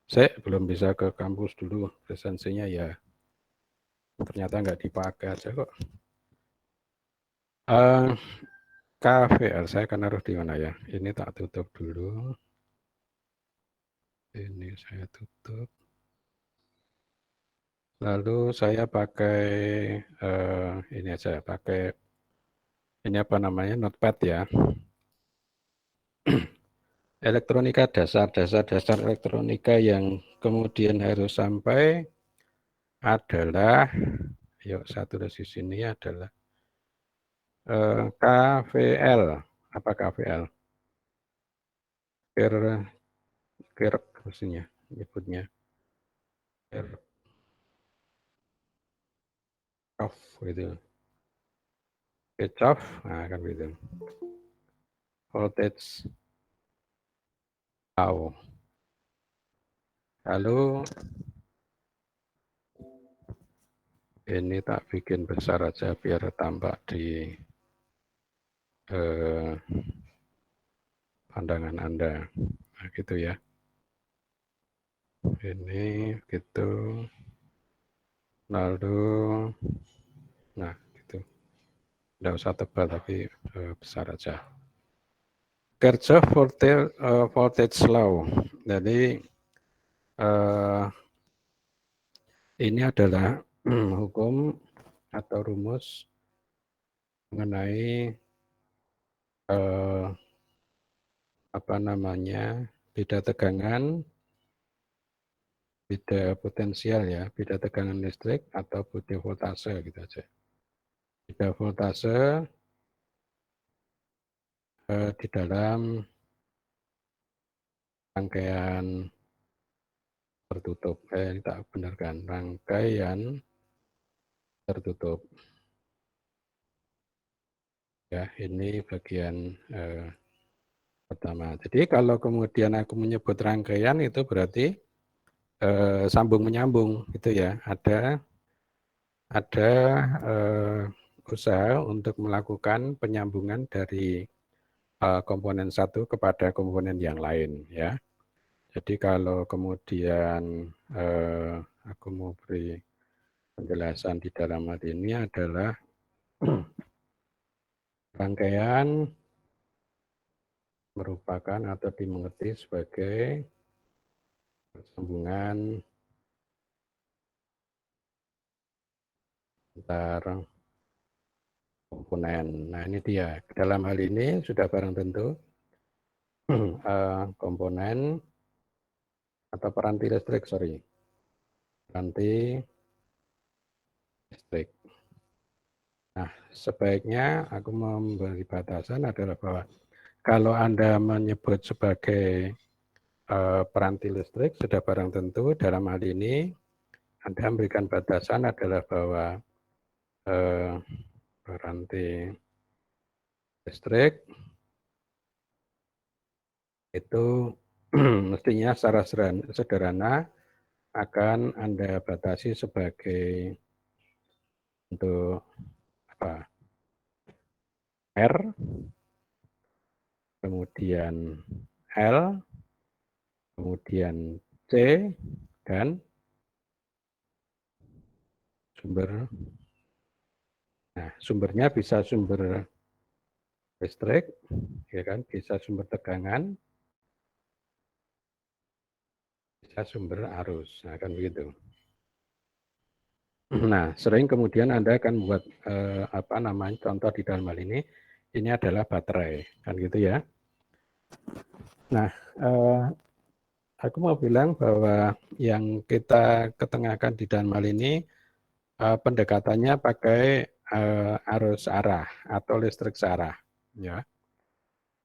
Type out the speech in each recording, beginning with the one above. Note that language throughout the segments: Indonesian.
Saya belum bisa ke kampus dulu, presensinya ya ternyata nggak dipakai aja kok. KVL saya akan naruh di mana ya? Ini tak tutup dulu. Ini saya tutup. Lalu saya pakai ini aja, pakai ini apa namanya, notepad ya. Elektronika dasar elektronika yang kemudian harus sampai adalah, yuk satu dari sini adalah KVL. Apa KVL? Kir maksudnya nyebutnya off gitu. Switch off, nah kan gitu. Voltage low. Lalu ini tak bikin besar aja biar tampak di pandangan Anda. Nah, gitu ya. Ini gitu. Lalu, nah gitu. Tidak usah tebal tapi besar aja. Kirchhoff voltage law. Jadi ini adalah hukum atau rumus mengenai apa namanya, beda tegangan, beda potensial ya, beda tegangan listrik atau beda voltase gitu aja. Beda voltase di dalam rangkaian tertutup. Ini tak benarkan, rangkaian tertutup. Ya, ini bagian pertama. Jadi kalau kemudian aku menyebut rangkaian itu berarti sambung menyambung gitu ya. Ada usaha untuk melakukan penyambungan dari komponen satu kepada komponen yang lain ya. Jadi kalau kemudian aku mau beri penjelasan di dalam hal ini adalah rangkaian merupakan atau dimengerti sebagai sambungan antar komponen. Nah ini dia. Dalam hal ini sudah barang tentu komponen atau peranti listrik, peranti listrik. Nah sebaiknya aku memberi batasan adalah bahwa kalau Anda menyebut sebagai peranti listrik, sudah barang tentu dalam hal ini Anda memberikan batasan adalah bahwa peranti listrik itu mestinya secara sederhana akan Anda batasi sebagai untuk apa, R, kemudian L, kemudian C, dan sumber. Nah, sumbernya bisa sumber listrik, ya kan, bisa sumber tegangan, bisa sumber arus, nah kan begitu. Nah, sering kemudian Anda akan membuat apa namanya, contoh di dalam hal ini adalah baterai, kan gitu ya. Nah, aku mau bilang bahwa yang kita ketengahkan di dalam hal ini pendekatannya pakai arus arah atau listrik searah. Ya,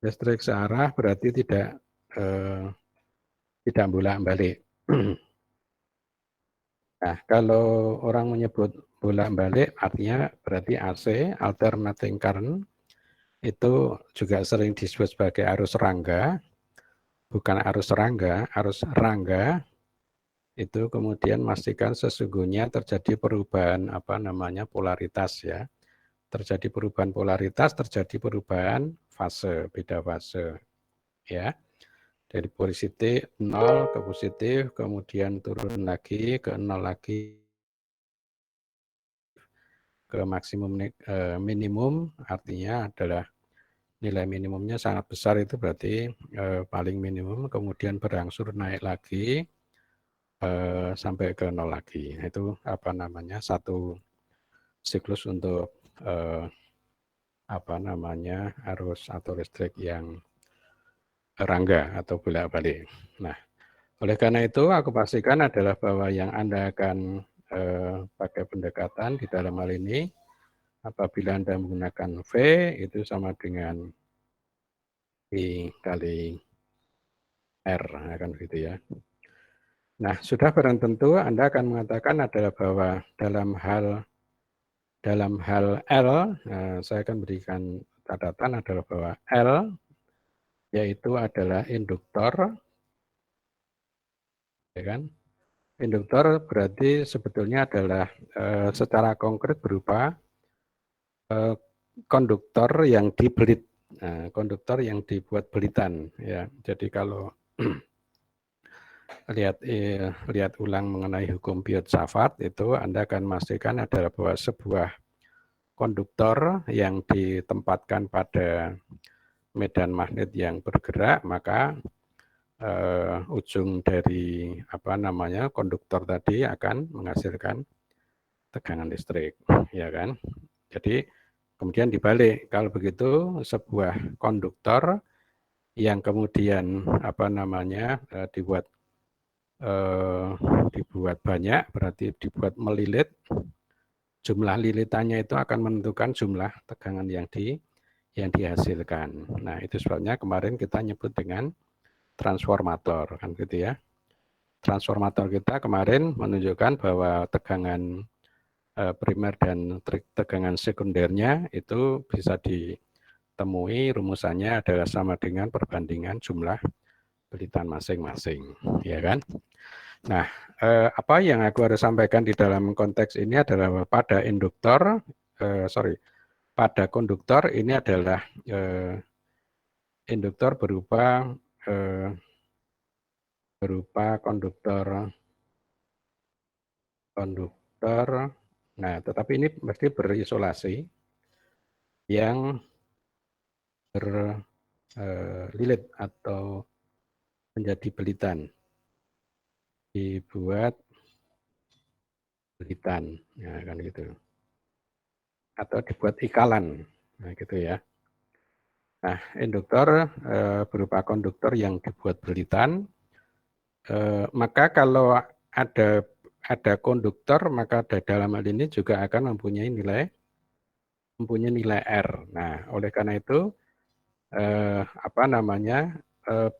listrik searah berarti tidak bolak-balik. Nah, kalau orang menyebut bolak-balik artinya berarti AC, alternating current, itu juga sering disebut sebagai arus rangga, bukan arus rangga, arus rangga. Itu kemudian memastikan sesungguhnya terjadi perubahan apa namanya polaritas ya. Terjadi perubahan polaritas, terjadi perubahan fase, beda fase ya. Dari positif 0 ke positif, kemudian turun lagi ke 0 lagi ke maksimum minimum, artinya adalah nilai minimumnya sangat besar, itu berarti paling minimum, kemudian berangsur naik lagi sampai ke 0 lagi. Itu apa namanya, satu siklus untuk apa namanya, arus atau listrik yang rangga atau bolak-balik. Nah, oleh karena itu aku pastikan adalah bahwa yang Anda akan pakai pendekatan di dalam hal ini, apabila Anda menggunakan V itu sama dengan I kali R, akan begitu ya. Nah, sudah barang tentu Anda akan mengatakan adalah bahwa dalam hal L, saya akan berikan catatan adalah bahwa L yaitu adalah induktor, ya kan? Induktor berarti sebetulnya adalah secara konkret berupa konduktor yang dibelit, konduktor yang dibuat belitan, ya. Jadi kalau lihat ulang mengenai hukum Biot-Savart itu Anda akan memastikan adalah bahwa sebuah konduktor yang ditempatkan pada medan magnet yang bergerak, maka ujung dari apa namanya konduktor tadi akan menghasilkan tegangan listrik, ya kan? Jadi kemudian dibalik, kalau begitu sebuah konduktor yang kemudian apa namanya dibuat banyak, berarti dibuat melilit, jumlah lilitannya itu akan menentukan jumlah tegangan yang dihasilkan. Nah, itu sebabnya kemarin kita nyebut dengan transformator, kan gitu ya. Transformator kita kemarin menunjukkan bahwa tegangan primer dan tegangan sekundernya itu bisa ditemui, rumusannya adalah sama dengan perbandingan jumlah belitan masing-masing, ya kan? Nah, apa yang aku harus sampaikan di dalam konteks ini adalah pada induktor, pada konduktor ini adalah induktor berupa konduktor. Nah, tetapi ini mesti berisolasi yang berlilit atau menjadi belitan, dibuat belitan, ya kan gitu, atau dibuat ikalan, nah gitu ya. Nah, induktor berupa konduktor yang dibuat belitan, maka kalau ada konduktor, maka dalam hal ini juga akan mempunyai nilai R. Nah, oleh karena itu apa namanya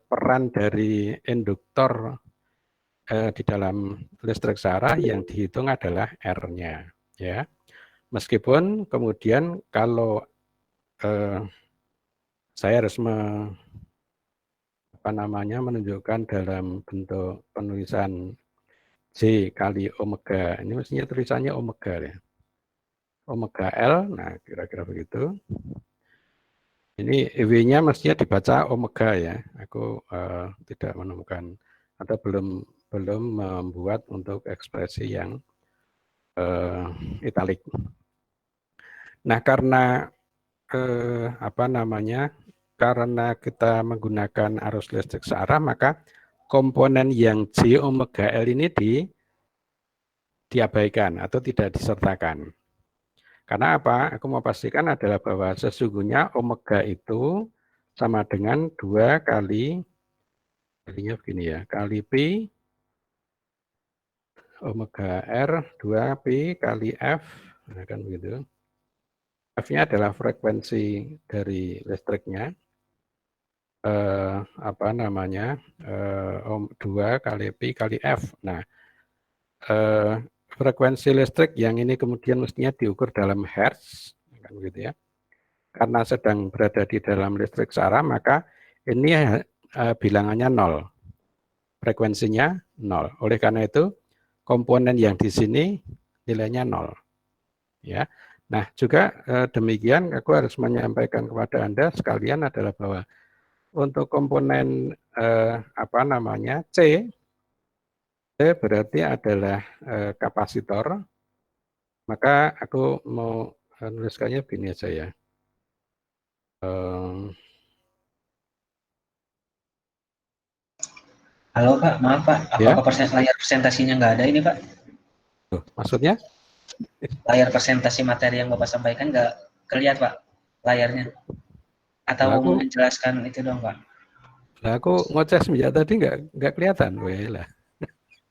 peran dari induktor di dalam listrik searah yang dihitung adalah R-nya, ya. Meskipun kemudian kalau saya harus menunjukkan dalam bentuk penulisan J kali omega, ini mestinya tulisannya omega ya, omega L, nah kira-kira begitu. Ini W-nya mestinya dibaca omega ya. Aku tidak menemukan atau belum membuat untuk ekspresi yang italik. Nah, karena karena kita menggunakan arus listrik searah, maka komponen yang J omega L ini diabaikan atau tidak disertakan. Karena apa? Aku mau pastikan adalah bahwa sesungguhnya omega itu sama dengan 2 kali, kalinya begini ya, kali pi omega R 2 pi kali F, nah kan begitu. F-nya adalah frekuensi dari listriknya, 2 kali pi kali F. Nah, frekuensi listrik yang ini kemudian mestinya diukur dalam hertz, kan begitu ya. Karena sedang berada di dalam listrik searah, maka ini bilangannya 0. Frekuensinya 0. Oleh karena itu, komponen yang di sini nilainya 0. Ya. Nah, juga demikian aku harus menyampaikan kepada Anda sekalian adalah bahwa untuk komponen apa namanya C berarti adalah kapasitor, maka aku mau menuliskannya begini aja ya. Halo Pak, maaf Pak, Ya, apakah layar presentasinya nggak ada ini Pak? maksudnya? Layar presentasi materi yang Bapak sampaikan nggak kelihatan Pak layarnya? Atau Lah aku, menjelaskan itu dong Pak? ngoceh semenjak tadi nggak kelihatan, weh lah.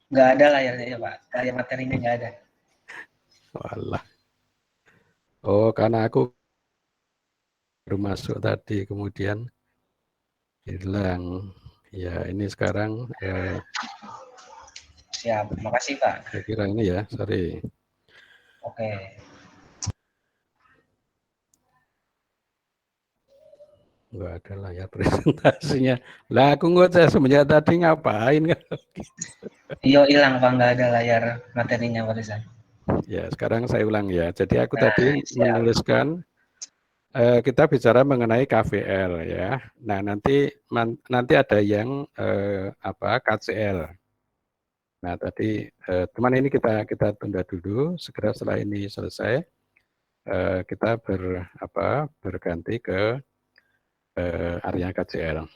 Nggak ada layarnya ya Pak, layar materinya nggak ada. Walah. Oh, karena aku baru masuk tadi, kemudian hilang. Ya, ini sekarang Siap, makasih Pak. saya kira ini ya, sorry. Oke. Nggak ada layar presentasinya. Lah aku ngoceh semenjak tadi ngapain? Iya hilang Pak, nggak ada layar materinya barusan. Ya, sekarang saya ulang ya. Jadi aku Nah, tadi siap. menuliskan kita bicara mengenai KVL ya. Nah, nanti ada yang apa KCL. Nah, tadi teman ini kita tunda dulu. Segera setelah ini selesai, kita berganti ke area KCL.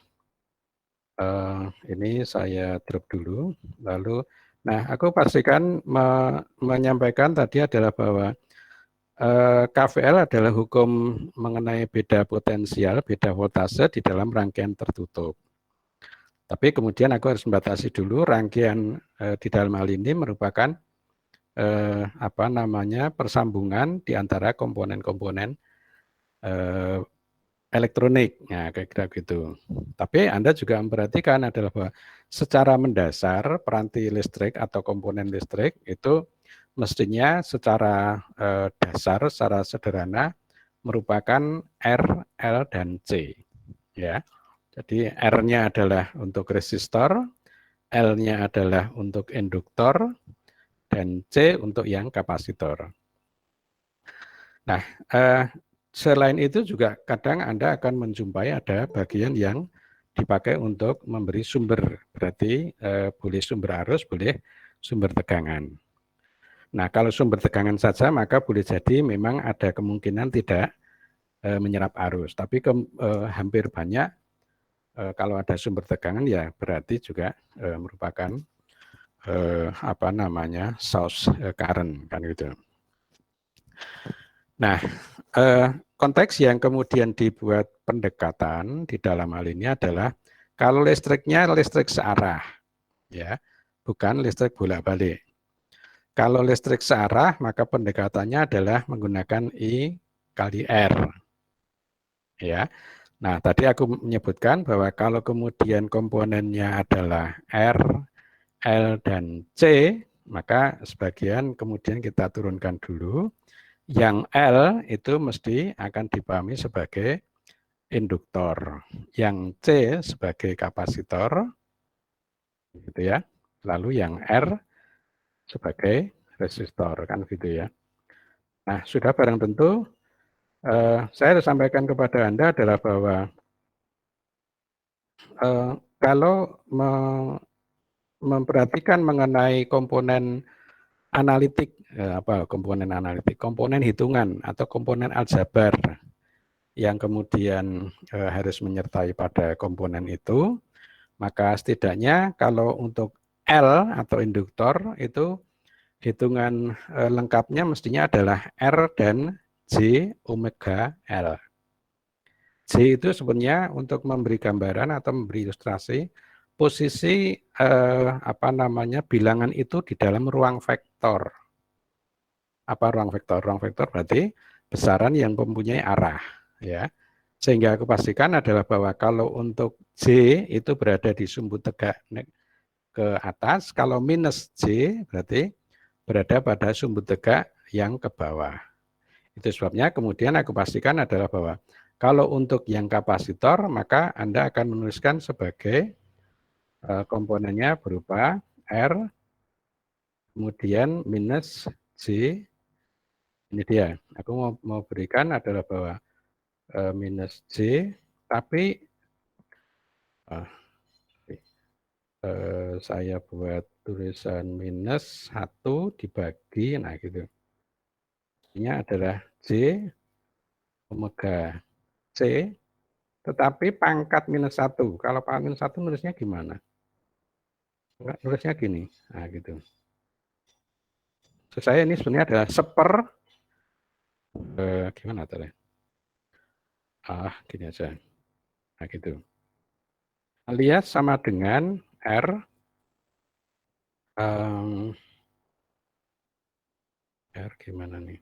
Ini saya drop dulu. Lalu, nah aku pastikan menyampaikan tadi adalah bahwa KVL adalah hukum mengenai beda potensial, beda voltase di dalam rangkaian tertutup. Tapi kemudian aku harus membatasi dulu rangkaian di dalam hal ini merupakan apa namanya persambungan di antara komponen-komponen elektronik. Nah, kayak kira gitu. Tapi Anda juga memperhatikan adalah bahwa secara mendasar peranti listrik atau komponen listrik itu mestinya secara dasar, secara sederhana merupakan R, L, dan C. Ya, jadi R-nya adalah untuk resistor, L-nya adalah untuk induktor, dan C untuk yang kapasitor. Nah, selain itu juga kadang Anda akan menjumpai ada bagian yang dipakai untuk memberi sumber, berarti boleh sumber arus, boleh sumber tegangan. Nah, kalau sumber tegangan saja maka boleh jadi memang ada kemungkinan tidak menyerap arus. Tapi hampir banyak kalau ada sumber tegangan ya berarti juga merupakan apa namanya source current kan gitu. Nah, konteks yang kemudian dibuat pendekatan di dalam hal ini adalah kalau listriknya listrik searah, ya, bukan listrik bolak-balik. Kalau listrik searah, maka pendekatannya adalah menggunakan I kali R. Ya. Nah, tadi aku menyebutkan bahwa kalau kemudian komponennya adalah R, L, dan C, maka sebagian kemudian kita turunkan dulu. Yang L itu mesti akan dipahami sebagai induktor, yang C sebagai kapasitor, gitu ya. Lalu yang R sebagai resistor, kan gitu ya. Nah, sudah barang tentu saya sampaikan kepada Anda adalah bahwa kalau memperhatikan mengenai komponen analitik, komponen hitungan atau komponen aljabar yang kemudian harus menyertai pada komponen itu, maka setidaknya kalau untuk L atau induktor itu hitungan lengkapnya mestinya adalah R dan J omega L. J itu sebenarnya untuk memberi gambaran atau memberi ilustrasi posisi bilangan itu di dalam ruang vektor. Apa ruang vektor? Ruang vektor berarti besaran yang mempunyai arah, ya. Sehingga aku pastikan adalah bahwa kalau untuk J itu berada di sumbu tegak ke atas, kalau minus J berarti berada pada sumbu tegak yang ke bawah. Itu sebabnya kemudian aku pastikan adalah bahwa kalau untuk yang kapasitor, maka Anda akan menuliskan sebagai komponennya berupa R, kemudian minus J. Ini dia, aku mau berikan adalah bahwa minus J, tapi Saya buat tulisan minus 1 dibagi, nah gitu. Ini adalah J omega C, tetapi pangkat minus 1. Kalau pangkat minus 1 nulisnya gimana? Nulisnya gini, nah gitu. Maksud saya ini sebenarnya adalah gimana tadi? Gini aja. Nah gitu. Alias sama dengan R R gimana nih?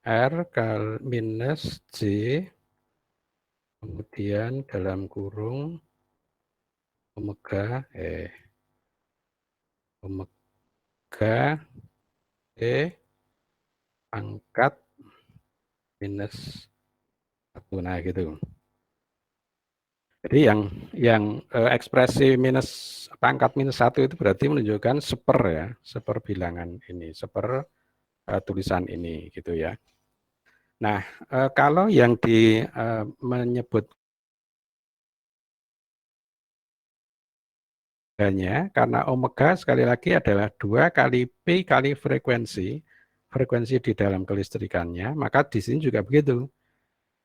R minus J, kemudian dalam kurung omega E pangkat minus 1. Nah gitu. Jadi yang ekspresi pangkat minus 1 itu berarti menunjukkan seper bilangan ini, seper tulisan ini gitu ya. Nah, kalau yang menyebut karena omega sekali lagi adalah 2 kali P kali frekuensi di dalam kelistrikannya, maka di sini juga begitu.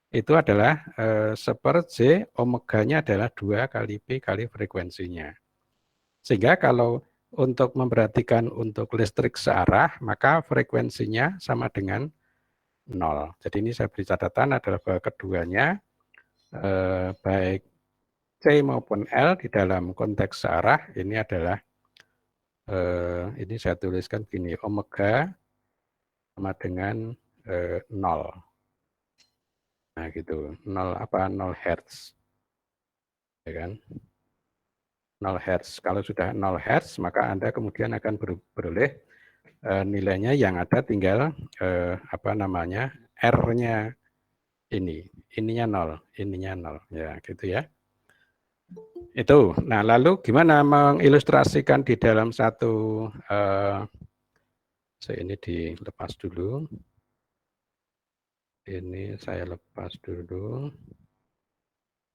Itu adalah seper J, omeganya adalah 2 kali P kali frekuensinya. Sehingga kalau untuk memperhatikan untuk listrik searah, maka frekuensinya sama dengan 0. Jadi ini saya beri catatan adalah bahwa keduanya, baik C maupun L di dalam konteks searah, ini adalah, ini saya tuliskan gini, omega sama dengan 0. Nah gitu, 0 Hertz. Ya kan? 0 Hertz. Kalau sudah 0 Hertz, maka Anda kemudian akan beroleh nilainya yang ada tinggal R-nya ininya 0, ya gitu ya. Itu. Nah, lalu gimana mengilustrasikan di dalam satu ini dilepas dulu. Ini saya lepas dulu.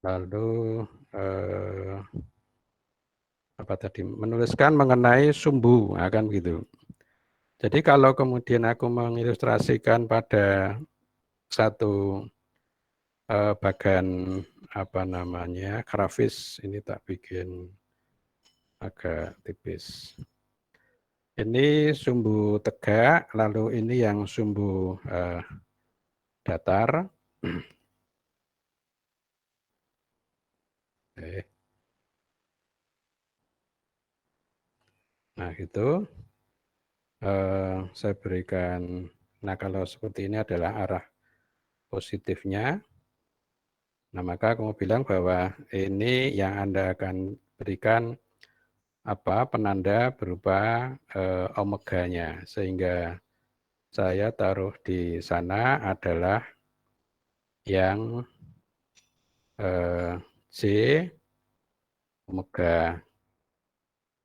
Lalu apa tadi? Menuliskan mengenai sumbu, akan gitu. Jadi kalau kemudian aku mengilustrasikan pada satu bagan grafis, ini tak bikin agak tipis. Ini sumbu tegak, lalu ini yang sumbu datar. Nah itu saya berikan. Nah kalau seperti ini adalah arah positifnya. Nah maka aku mau bilang bahwa ini yang Anda akan berikan penanda berupa omeganya, sehingga saya taruh di sana adalah yang J omega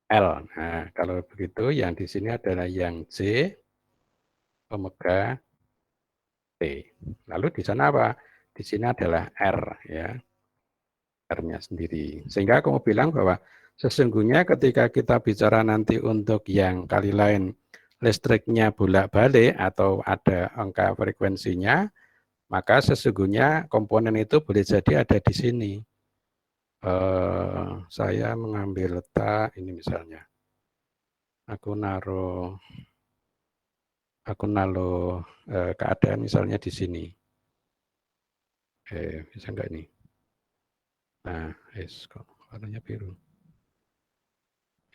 L. Nah kalau begitu yang di sini adalah yang J omega T. Lalu di sana apa? Di sini adalah R ya. R-nya sendiri. Sehingga aku mau bilang bahwa sesungguhnya ketika kita bicara nanti untuk yang kali lain listriknya bolak-balik atau ada angka frekuensinya, maka sesungguhnya komponen itu boleh jadi ada di sini. Saya mengambil letak ini misalnya. Aku naruh keadaan misalnya di sini. Bisa enggak ini? Nah, kok warnanya biru.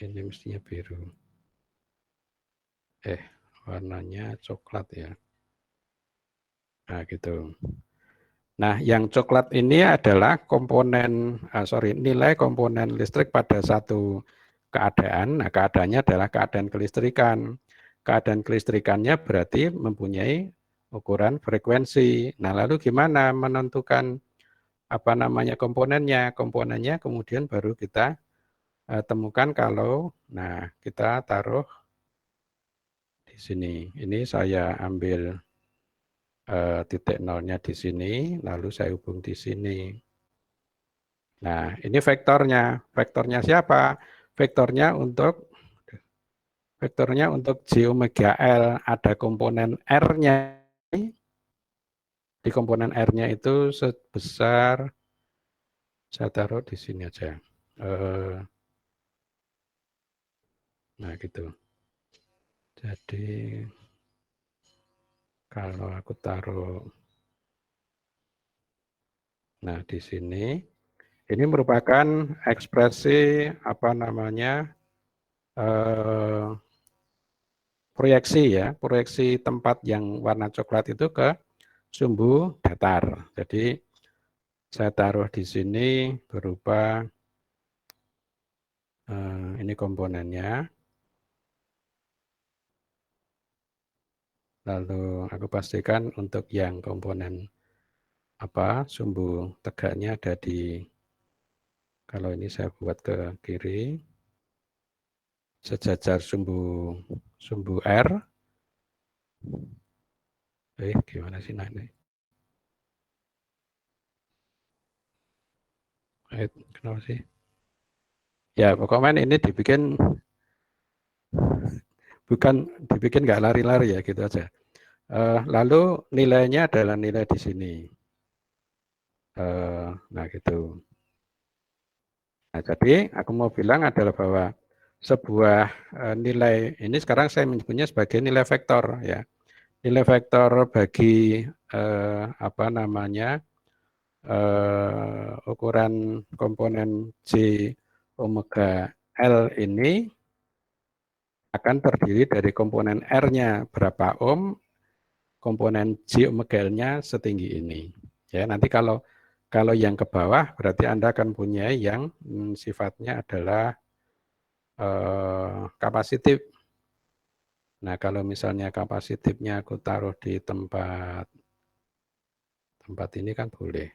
Ini mestinya biru. Warnanya coklat ya. Nah, gitu. Nah, yang coklat ini adalah nilai komponen listrik pada satu keadaan. Nah, keadaannya adalah keadaan kelistrikan. Keadaan kelistrikannya berarti mempunyai ukuran frekuensi. Nah, lalu gimana menentukan komponennya? Komponennya kemudian baru kita temukan kalau, kita taruh di sini. Ini saya ambil titik nolnya di sini, lalu saya hubung di sini. Nah, ini vektornya. Vektornya siapa? Vektornya untuk J omega L, ada komponen R-nya. Di komponen R-nya itu sebesar, saya taruh di sini aja. Nah, gitu. Jadi, kalau aku taruh, nah di sini, ini merupakan ekspresi, apa namanya, proyeksi ya, proyeksi tempat yang warna coklat itu ke sumbu datar. Jadi saya taruh di sini berupa ini komponennya. Lalu aku pastikan untuk yang komponen apa sumbu tegaknya ada di, kalau ini saya buat ke kiri, sejajar sumbu R. Gimana sih nanti? Kenapa sih? Ya pokoknya ini dibikin, bukan dibikin nggak lari-lari ya, gitu aja. Lalu nilainya adalah nilai di sini. Nah gitu. Nah jadi aku mau bilang adalah bahwa sebuah nilai ini sekarang saya menyebutnya sebagai nilai vektor ya. Nilai vektor bagi apa namanya ukuran komponen J omega L ini akan terdiri dari komponen R-nya berapa ohm, komponen J omega L-nya setinggi ini. Ya, nanti kalau yang ke bawah berarti Anda akan punya yang sifatnya adalah kapasitif. Nah, kalau misalnya kapasitifnya aku taruh di tempat ini kan boleh.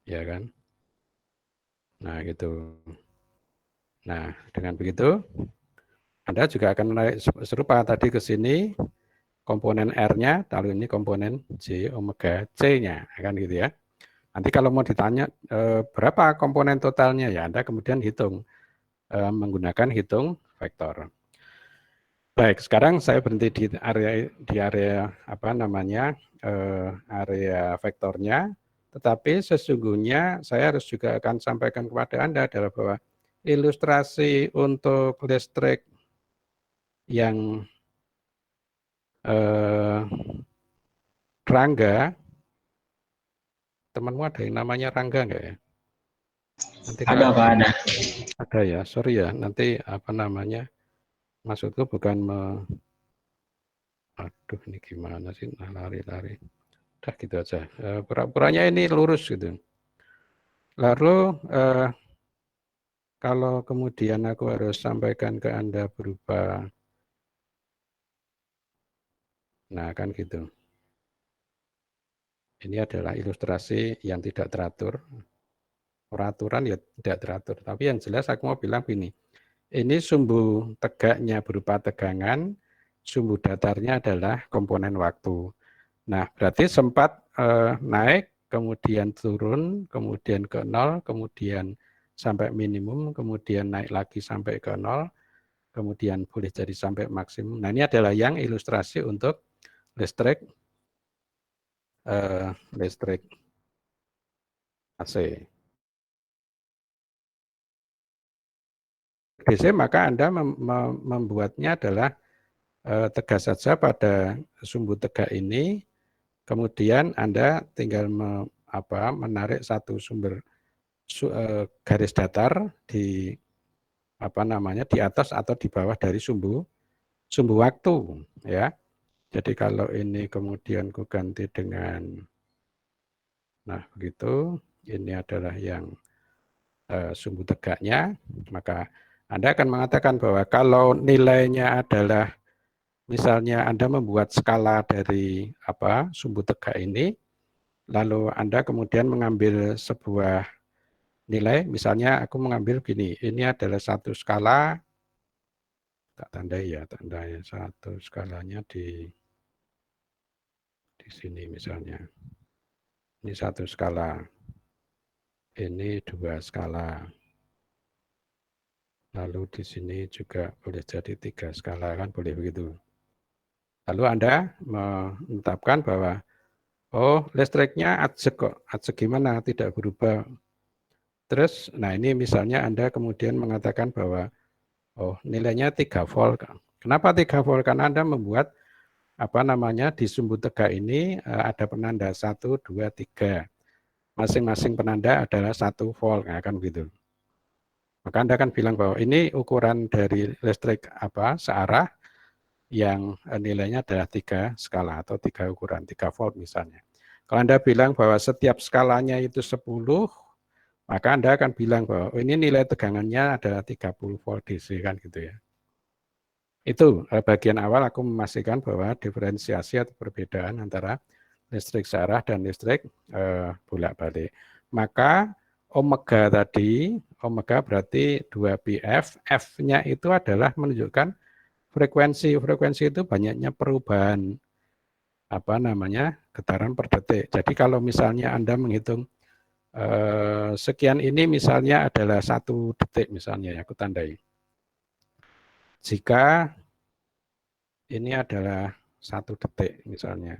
Ya kan? Nah, gitu. Nah, dengan begitu Anda juga akan menarik serupa tadi ke sini komponen R-nya, lalu ini komponen J omega C-nya, kan gitu ya. Nanti kalau mau ditanya berapa komponen totalnya, ya Anda kemudian hitung menggunakan hitung vektor. Baik, sekarang saya berhenti di area apa namanya area vektornya, tetapi sesungguhnya saya harus juga akan sampaikan kepada Anda adalah bahwa ilustrasi untuk listrik yang Rangga, temanmu ada yang namanya Rangga enggak ya? Nanti Ada kalau Pak, ada. ada ya, sorry ya, nanti apa namanya, maksudku bukan aduh ini gimana sih, lari-lari. Udah gitu aja, pura-puranya ini lurus gitu. Lalu kalau kemudian aku harus sampaikan ke Anda berupa, nah kan gitu. Ini adalah ilustrasi yang tidak teratur. Peraturan ya tidak teratur. Tapi yang jelas aku mau bilang begini, ini sumbu tegaknya berupa tegangan, sumbu datarnya adalah komponen waktu. Nah, berarti sempat naik, kemudian turun, kemudian ke nol, kemudian sampai minimum, kemudian naik lagi sampai ke nol, kemudian boleh jadi sampai maksimum. Nah, ini adalah yang ilustrasi untuk listrik AC. DC maka Anda membuatnya adalah tegas saja pada sumbu tegak ini, kemudian Anda tinggal menarik satu sumber garis datar di apa namanya di atas atau di bawah dari sumbu waktu ya. Jadi kalau ini kemudian ku ganti dengan, nah begitu, ini adalah yang sumbu tegaknya, maka Anda akan mengatakan bahwa kalau nilainya adalah, misalnya Anda membuat skala dari sumbu tegak ini, lalu Anda kemudian mengambil sebuah nilai, misalnya aku mengambil gini, ini adalah satu skala, tak tandai ya, satu skalanya di sini misalnya, ini satu skala. ini 2 skala. Lalu di sini juga boleh jadi 3 skala, kan boleh begitu. Lalu Anda menetapkan bahwa, oh listriknya ajek kok, ajek gimana, tidak berubah. Terus, nah ini misalnya Anda kemudian mengatakan bahwa, oh nilainya 3 volt. Kenapa 3 volt? Karena Anda membuat di sumbu tegak ini ada penanda 1, 2, 3. Masing-masing penanda adalah 1 volt, nah, kan begitu. Maka Anda akan bilang bahwa ini ukuran dari listrik searah yang nilainya adalah 3 skala atau 3 ukuran, 3 volt misalnya. Kalau Anda bilang bahwa setiap skalanya itu 10, maka Anda akan bilang bahwa ini nilai tegangannya adalah 30 volt DC, kan gitu ya. Itu bagian awal aku memastikan bahwa diferensiasi atau perbedaan antara listrik searah dan listrik bolak-balik. Maka omega tadi, omega berarti 2πf, F-nya itu adalah menunjukkan frekuensi. Frekuensi itu banyaknya perubahan getaran per detik. Jadi kalau misalnya Anda menghitung sekian ini misalnya adalah 1 detik misalnya, ya, aku tandai. Jika ini adalah 1 detik misalnya.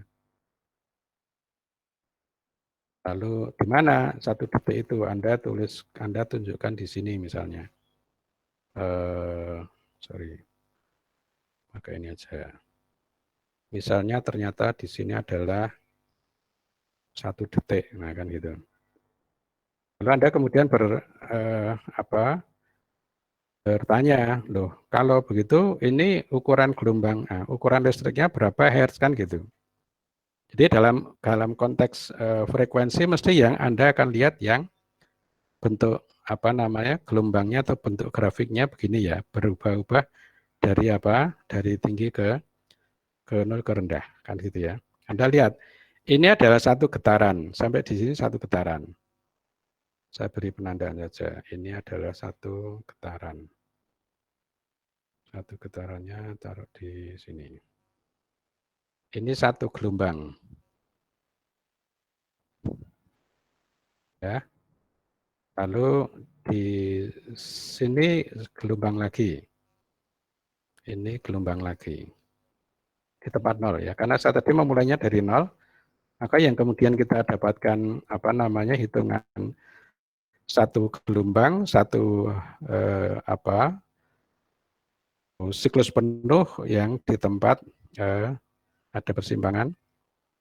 Lalu di mana 1 detik itu? Anda tunjukkan di sini misalnya. Sorry, pakai ini aja. Misalnya ternyata di sini adalah 1 detik, nah kan gitu. Lalu Anda kemudian bertanya, loh kalau begitu ini ukuran gelombang, ukuran listriknya berapa hertz, kan gitu. Jadi dalam konteks frekuensi mesti yang Anda akan lihat yang bentuk gelombangnya atau bentuk grafiknya begini ya, berubah-ubah dari tinggi ke nol ke rendah, kan gitu ya. Anda lihat, ini adalah 1 getaran, sampai di sini 1 getaran. Saya beri penandaan saja, ini adalah 1 getaran. 1 getarannya taruh di sini. Ini 1 gelombang. Ya. Lalu di sini gelombang lagi. Ini gelombang lagi. Di tempat 0 ya. Karena saya tadi memulainya dari 0, maka yang kemudian kita dapatkan hitungan 1 gelombang, 1 siklus penuh yang di tempat ada persimpangan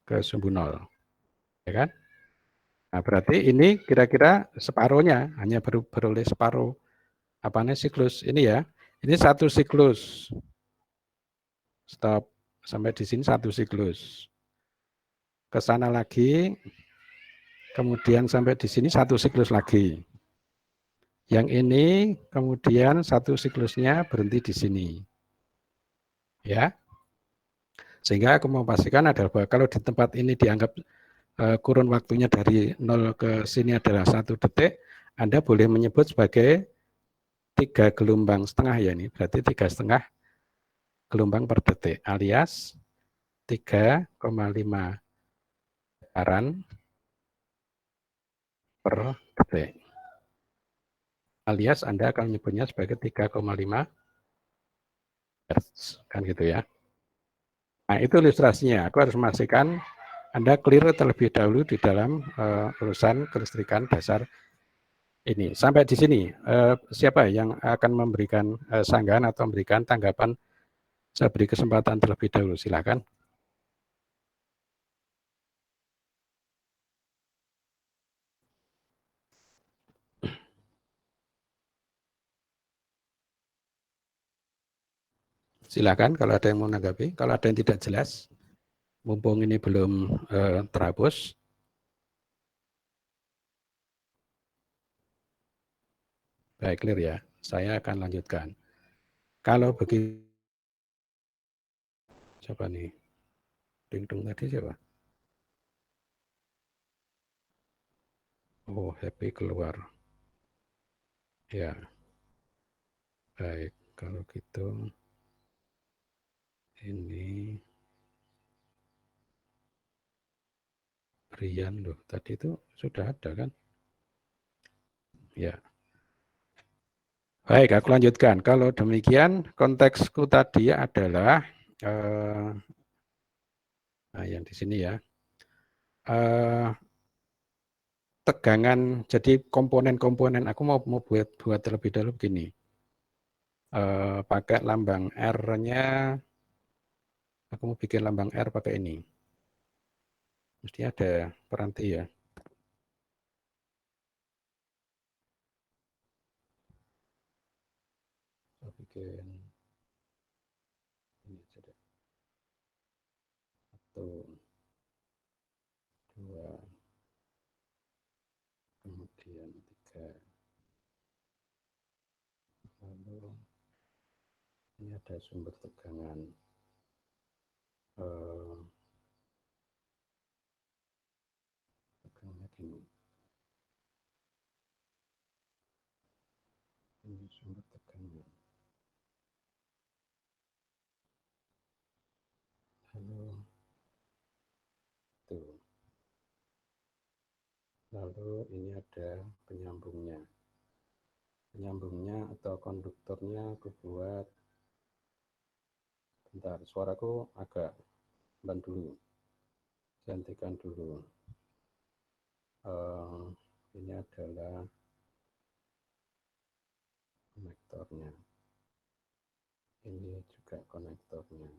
ke sumbu 0. Ya kan? Nah, berarti ini kira-kira separuhnya, hanya beroleh separuh siklus. Ini ya, ini 1 siklus. Stop. Sampai di sini 1 siklus. Ke sana lagi, kemudian sampai di sini 1 siklus lagi. Yang ini kemudian 1 siklusnya berhenti di sini. Ya. Sehingga aku mau pastikan adalah bahwa kalau di tempat ini dianggap kurun waktunya dari 0 ke sini adalah 1 detik, Anda boleh menyebut sebagai 3 gelombang setengah ya ini, berarti 3,5 gelombang per detik, alias 3,5 getaran per detik. Alias Anda akan menyebutnya sebagai 3,5 Hz, kan gitu ya. Nah, itu ilustrasinya. Aku harus memastikan Anda clear terlebih dahulu di dalam urusan kelistrikan dasar ini. Sampai di sini, siapa yang akan memberikan sanggahan atau memberikan tanggapan? Saya beri kesempatan terlebih dahulu, silakan. Silakan kalau ada yang mau menanggapi. Kalau ada yang tidak jelas, mumpung ini belum terhapus. Baik, clear ya. Saya akan lanjutkan. Kalau begitu, siapa nih? Ding-dong tadi siapa? Oh, Happy keluar. Ya, baik. Kalau gitu, ini Brian loh. Tadi itu sudah ada kan? Ya. Baik, aku lanjutkan. Kalau demikian, konteksku tadi adalah nah yang di sini ya, tegangan. Jadi komponen-komponen aku mau buat terlebih dahulu begini. Pakai lambang R-nya, aku mau bikin lambang R pakai ini. Mesti ada peranti ya. Saya bikin ini saja. 1, 2, kemudian 3. Lalu ini ada sumber tegangan. Tegangannya gini. Ini sumber tegangan. Lalu tuh. Lalu ini ada penyambungnya. Penyambungnya atau konduktornya aku buat. Bentar, suaraku agak pelan dulu. Gantikan dulu. Ini adalah konektornya. Ini juga konektornya.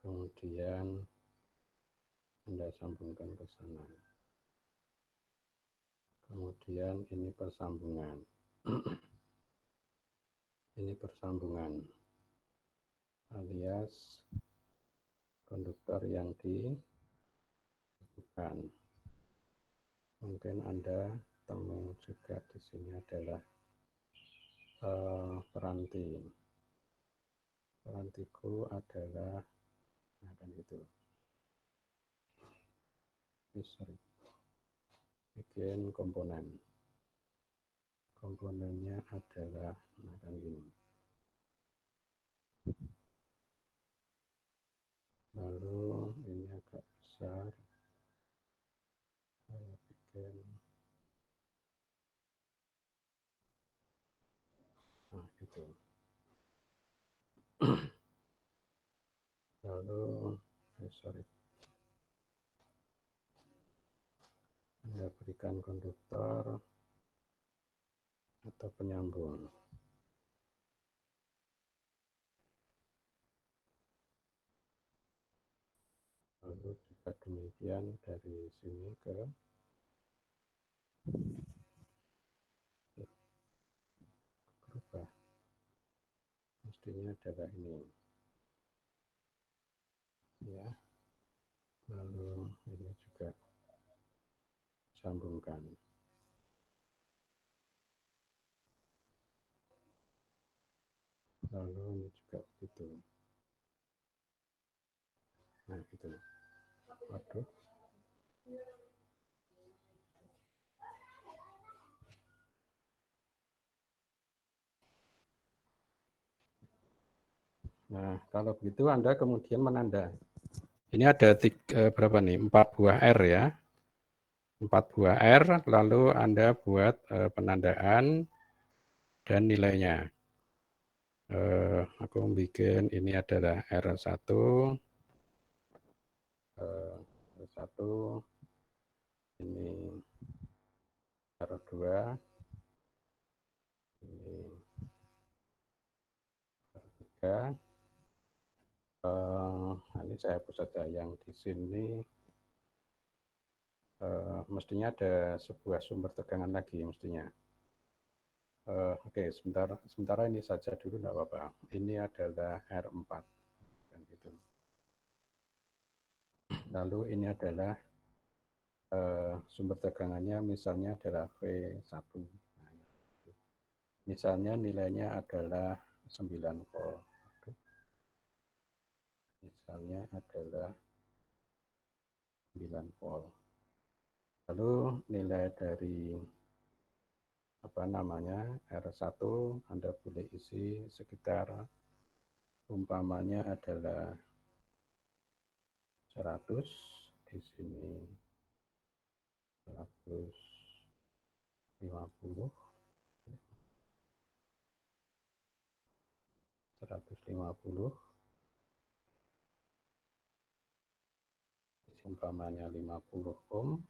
Kemudian Anda sambungkan ke sana. Kemudian ini persambungan. Ini persambungan alias konduktor yang dibutuhkan. Mungkin Anda temu juga di sini adalah peranti. Perantiku adalah akan gitu. Sorry. Bikin komponen. Komponennya adalah akan gini. Lalu ini agak besar. Saya bikin. Nah, gitu. Lalu, sorry. Anda berikan konduktor atau penyambung. Lalu juga demikian dari sini ke berubah. Mestinya adalah ini. Ya. Lalu ini juga sambungkan. Lalu ini juga begitu. Nah, gitu. Waduh. Nah, kalau begitu Anda kemudian menanda. Ini ada berapa nih? 4 buah R ya. 4 buah R, lalu Anda buat penandaan dan nilainya. Aku bikin ini adalah R1, R1, ini R2, ini R3. Ini saya hapus saja yang di sini. Mestinya ada sebuah sumber tegangan lagi mestinya. Oke, sementara ini saja dulu, enggak apa-apa. Ini adalah R4. Dan gitu. Lalu ini adalah sumber tegangannya misalnya adalah V1. Nah, misalnya nilainya adalah 9 volt. Misalnya adalah 9 volt. Lalu nilai dari apa namanya R1 Anda boleh isi sekitar umpamanya adalah 100, di sini 100, 150, 150, umpamanya 50 ohm,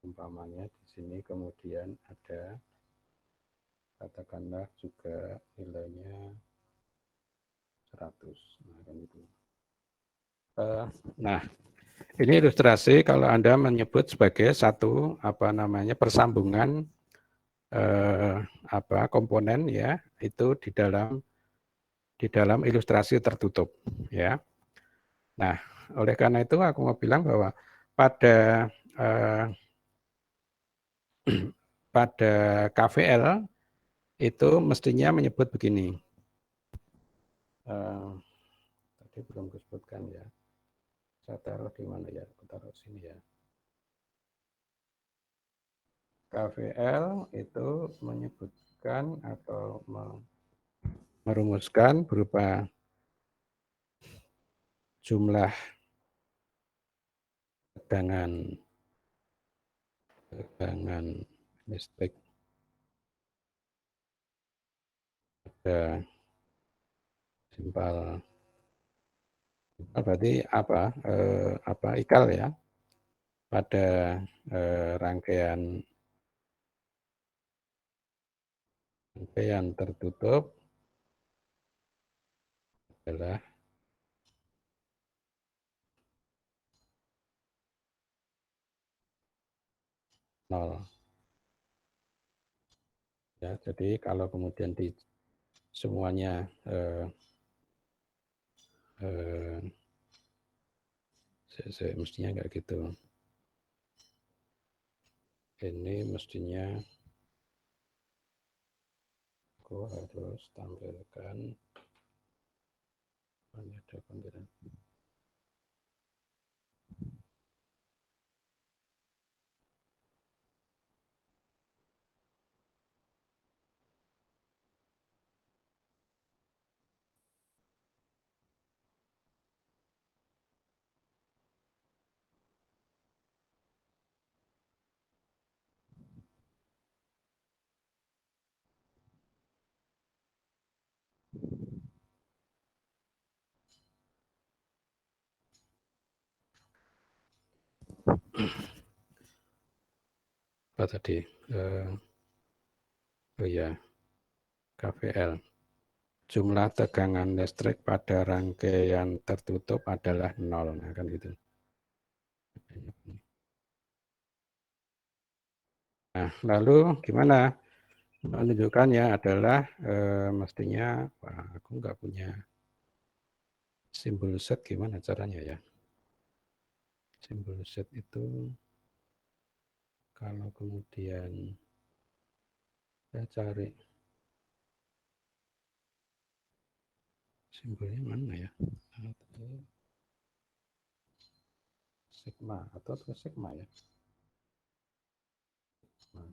umpamanya di sini kemudian ada katakanlah juga nilainya 100. Nah, kan itu. Nah, ini ilustrasi kalau Anda menyebut sebagai satu persambungan komponen ya, itu di dalam ilustrasi tertutup ya. Nah, oleh karena itu aku mau bilang bahwa pada pada KVL itu mestinya menyebut begini. Tadi belum disebutkan ya. Saya taruh di mana ya? Aku taruh sini ya. KVL itu menyebutkan atau merumuskan berupa jumlah tegangan listrik pada simpal berarti ikal ya, pada rangkaian tertutup adalah nol. Ya, jadi kalau kemudian di semuanya mestinya enggak gitu. Ini mestinya aku harus tampilkan ada panggilan. Apa tadi? Oh ya, KVL. Jumlah tegangan listrik pada rangkaian tertutup adalah 0. Nah, kan gitu. Nah, lalu gimana? Menunjukkannya adalah mestinya, aku nggak punya simbol set, gimana caranya ya? Simbol set itu kalau kemudian saya cari simbolnya mana ya? Sigma atau sigma ya? Nah,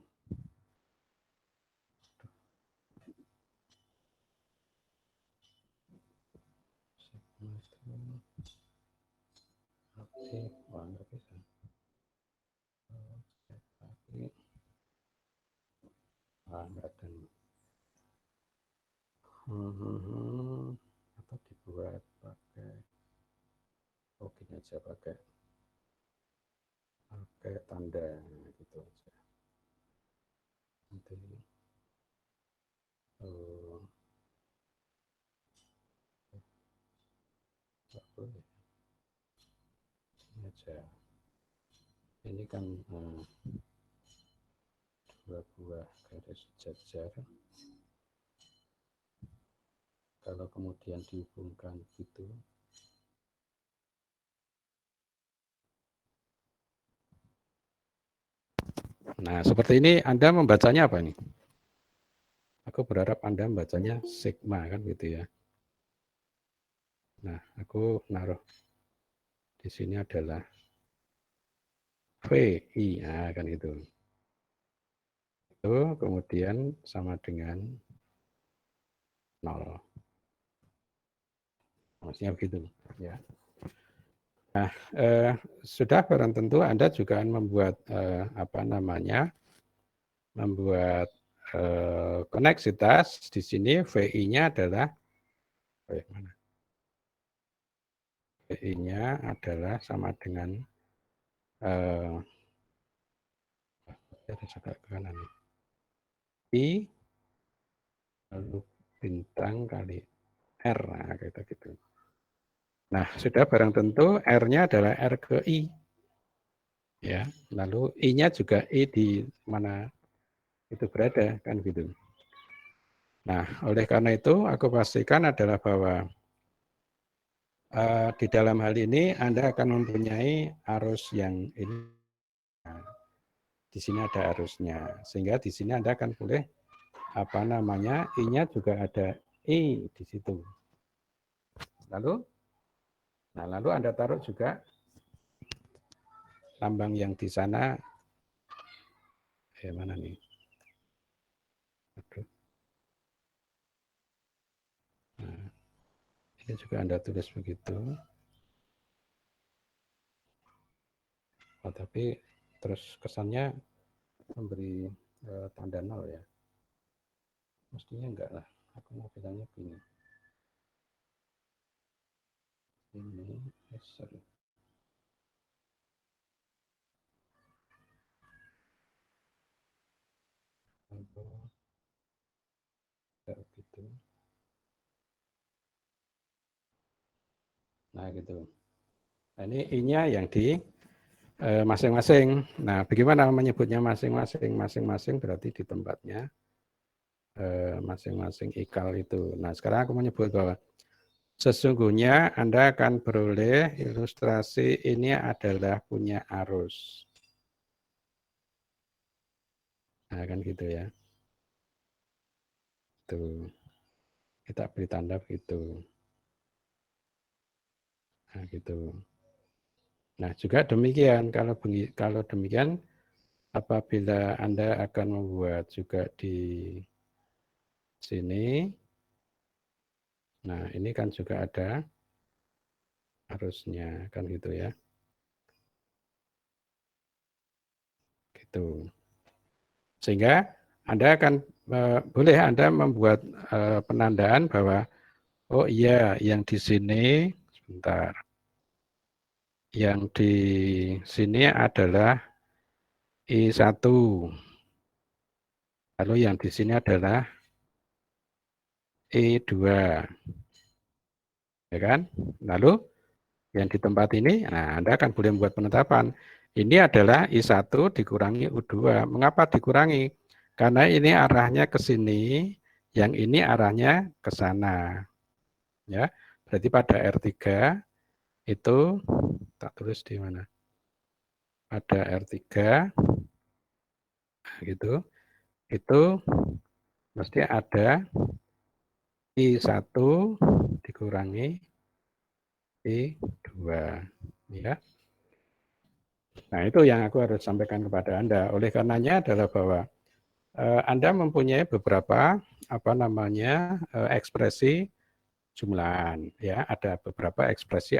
sigma itu aktif, nggak bisa. Nggak ada. Atau dibuat pakai, gini aja pakai tanda gitu aja. Nanti nggak boleh. Ini aja. Ini kan dua buah garis sejajar. Kalau kemudian dihubungkan gitu, nah seperti ini Anda membacanya apa nih? Aku berharap Anda membacanya sigma kan gitu ya. Nah, aku naruh di sini adalah VI, nah, kan itu. Itu kemudian sama dengan 0. Maksudnya begitu ya. Nah, sudah barang tentu Anda juga membuat membuat koneksitas. Di sini VI-nya adalah mana? VI-nya adalah sama dengan agak ke kanan. I lalu bintang kali R, nah, gitu. Nah, sudah barang tentu R-nya adalah R ke I. Ya, lalu I-nya juga I di mana itu berada, kan gitu. Nah, oleh karena itu aku pastikan adalah bahwa di dalam hal ini Anda akan mempunyai arus yang ini. Nah, di sini ada arusnya, sehingga di sini Anda akan boleh apa namanya I-nya juga ada I di situ. Lalu Anda taruh juga lambang yang di sana. Mana nih? Aduh. Nah, ini juga Anda tulis begitu. Oh, tapi terus kesannya memberi tanda nol ya. Mestinya enggak lah. Aku mau bilangnya begini. Ini sorry. Gitu. Nah gitu. Nah, ini I-nya yang di masing-masing. Nah, bagaimana menyebutnya masing-masing? Masing-masing berarti di tempatnya masing-masing ikal itu. Nah, sekarang aku menyebut bahwa sesungguhnya Anda akan beroleh ilustrasi ini adalah punya arus. Nah, kan gitu ya. Tuh. Kita beri tanda begitu. Nah, gitu. Nah, juga demikian kalau demikian apabila Anda akan membuat juga di sini. Nah, ini kan juga ada arusnya, kan gitu ya. Gitu. Sehingga Anda akan boleh Anda membuat penandaan bahwa oh iya yang di sini sebentar. Yang di sini adalah I1. Lalu yang di sini adalah I2. Ya kan? Lalu yang di tempat ini, nah Anda akan boleh membuat penetapan. Ini adalah I1 dikurangi U2. Mengapa dikurangi? Karena ini arahnya ke sini, yang ini arahnya ke sana. Ya, berarti pada R3 itu tak tulis di mana? Pada R3 gitu. Itu mesti ada I1 dikurangi I2. Ya. Nah, itu yang aku harus sampaikan kepada Anda. Oleh karenanya adalah bahwa Anda mempunyai beberapa ekspresi jumlahan, ya, ada beberapa ekspresi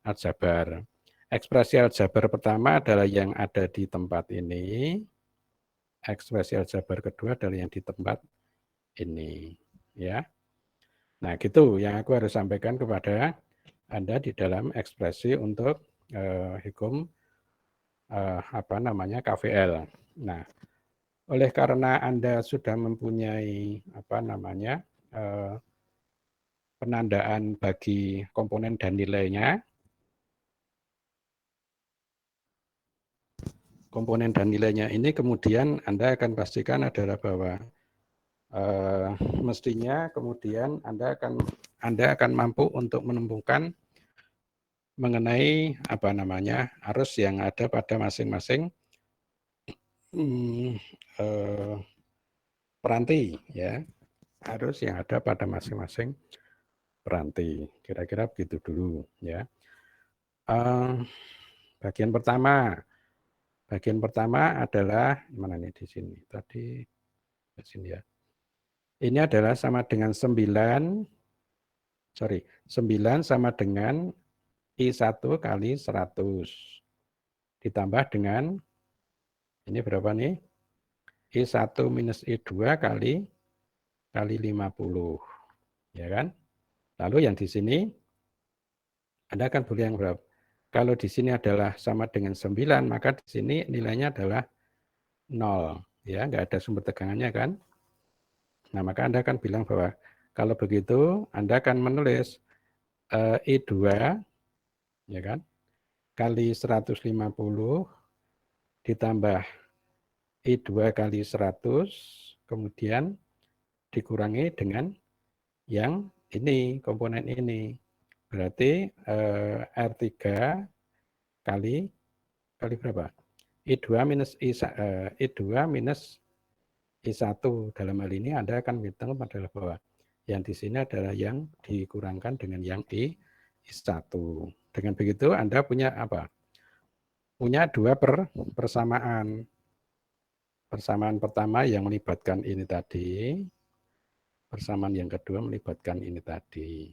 aljabar. Ekspresi aljabar pertama adalah yang ada di tempat ini. Ekspresi aljabar kedua adalah yang di tempat ini, ya. Nah, gitu yang aku harus sampaikan kepada Anda di dalam ekspresi untuk hukum KVL. Nah, oleh karena Anda sudah mempunyai penandaan bagi komponen dan nilainya, ini kemudian Anda akan pastikan adalah bahwa mestinya kemudian Anda akan mampu untuk menemukan mengenai arus yang ada pada masing-masing peranti, ya, arus yang ada pada masing-masing peranti. Kira-kira begitu dulu, ya. Bagian pertama adalah mana nih di sini tadi di sini ya. Ini adalah sama dengan 9 sama dengan I1 kali 100 ditambah dengan ini berapa nih? I1 minus I2 kali 50. Ya kan? Lalu yang di sini, Anda akan boleh yang berapa? Kalau di sini adalah sama dengan 9, maka di sini nilainya adalah 0. Ya, nggak ada sumber tegangannya kan? Nah, maka Anda akan bilang bahwa kalau begitu, Anda akan menulis I2 ya kan, kali 150 ditambah I2 kali 100, kemudian dikurangi dengan yang ini, komponen ini. Berarti R3 kali berapa? I2 minus I2 minus I1. Dalam hal ini Anda akan menghitung adalah bahwa yang di sini adalah yang dikurangkan dengan yang I1. Dengan begitu Anda punya apa? Punya dua persamaan. Persamaan pertama yang melibatkan ini tadi, persamaan yang kedua melibatkan ini tadi.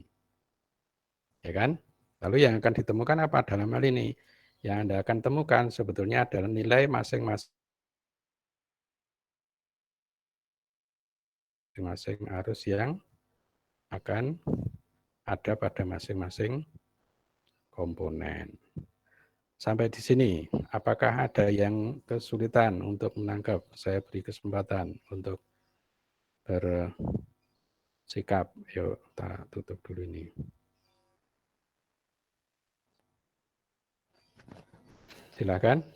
Ya kan? Lalu yang akan ditemukan apa dalam hal ini? Yang Anda akan temukan sebetulnya adalah nilai masing-masing arus yang akan ada pada masing-masing komponen. Sampai di sini, apakah ada yang kesulitan untuk menangkap? Saya beri kesempatan untuk bersikap. Yuk, kita tutup dulu ini. Silakan.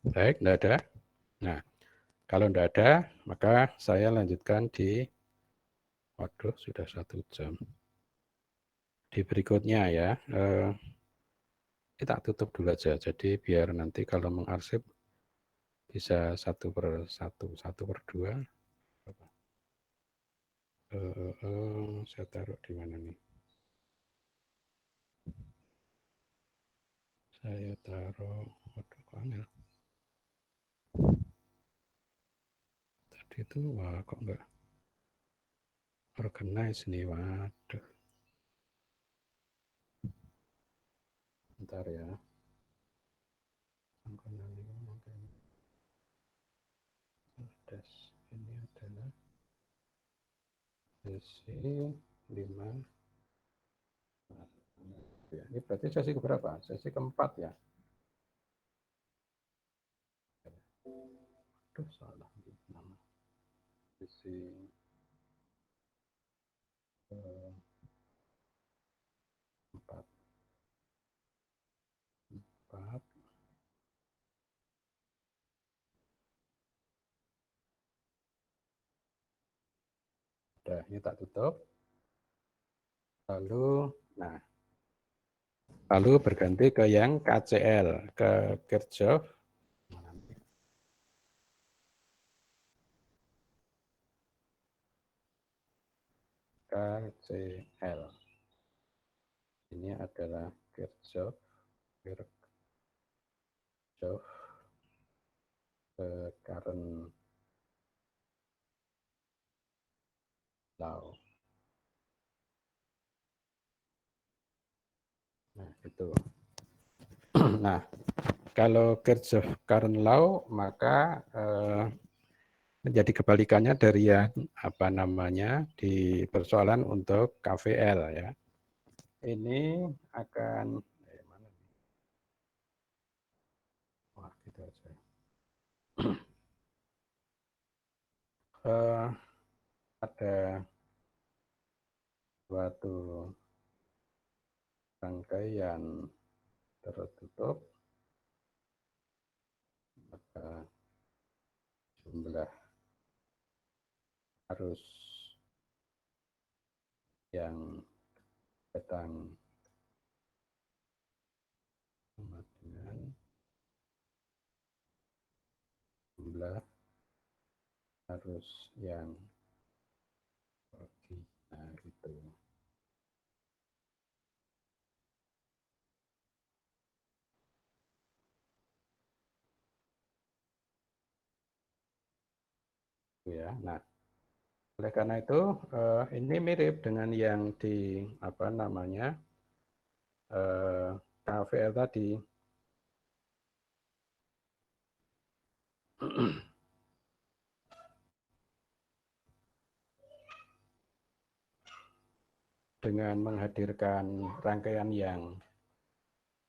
Baik, tidak ada. Nah, kalau tidak ada, maka saya lanjutkan di, waduh, sudah 1 jam. Di berikutnya ya, kita tutup dulu aja. Jadi biar nanti kalau mengarsip bisa 1/1, 1/2. Saya taruh di mana nih? Saya taruh, waduh, kok aneh. Tadi itu, wah kok enggak organize nih, waduh. Bentar ya. Ini adalah sesi 5. Ya, ini berarti sesi keberapa? Sesi keempat ya. Aduh, salah nama. Sesi keempat. Udah, ini tak tutup. Lalu berganti ke yang KCL, ke Kirchhoff KCL. Ini adalah Kirchhoff current law. Nah, itu. Nah, kalau Kirchhoff current law, maka menjadi kebalikannya dari yang apa namanya di persoalan untuk KVL ya. Ini akan mana nih? Wah, gitu aja. Ada suatu rangkaian tertutup, maka jumlah arus yang datang sama dengan jumlah arus yang pergi. Nah, gitu. ya. Nah, oleh karena itu ini mirip dengan yang di apa namanya KVL tadi. Dengan menghadirkan rangkaian yang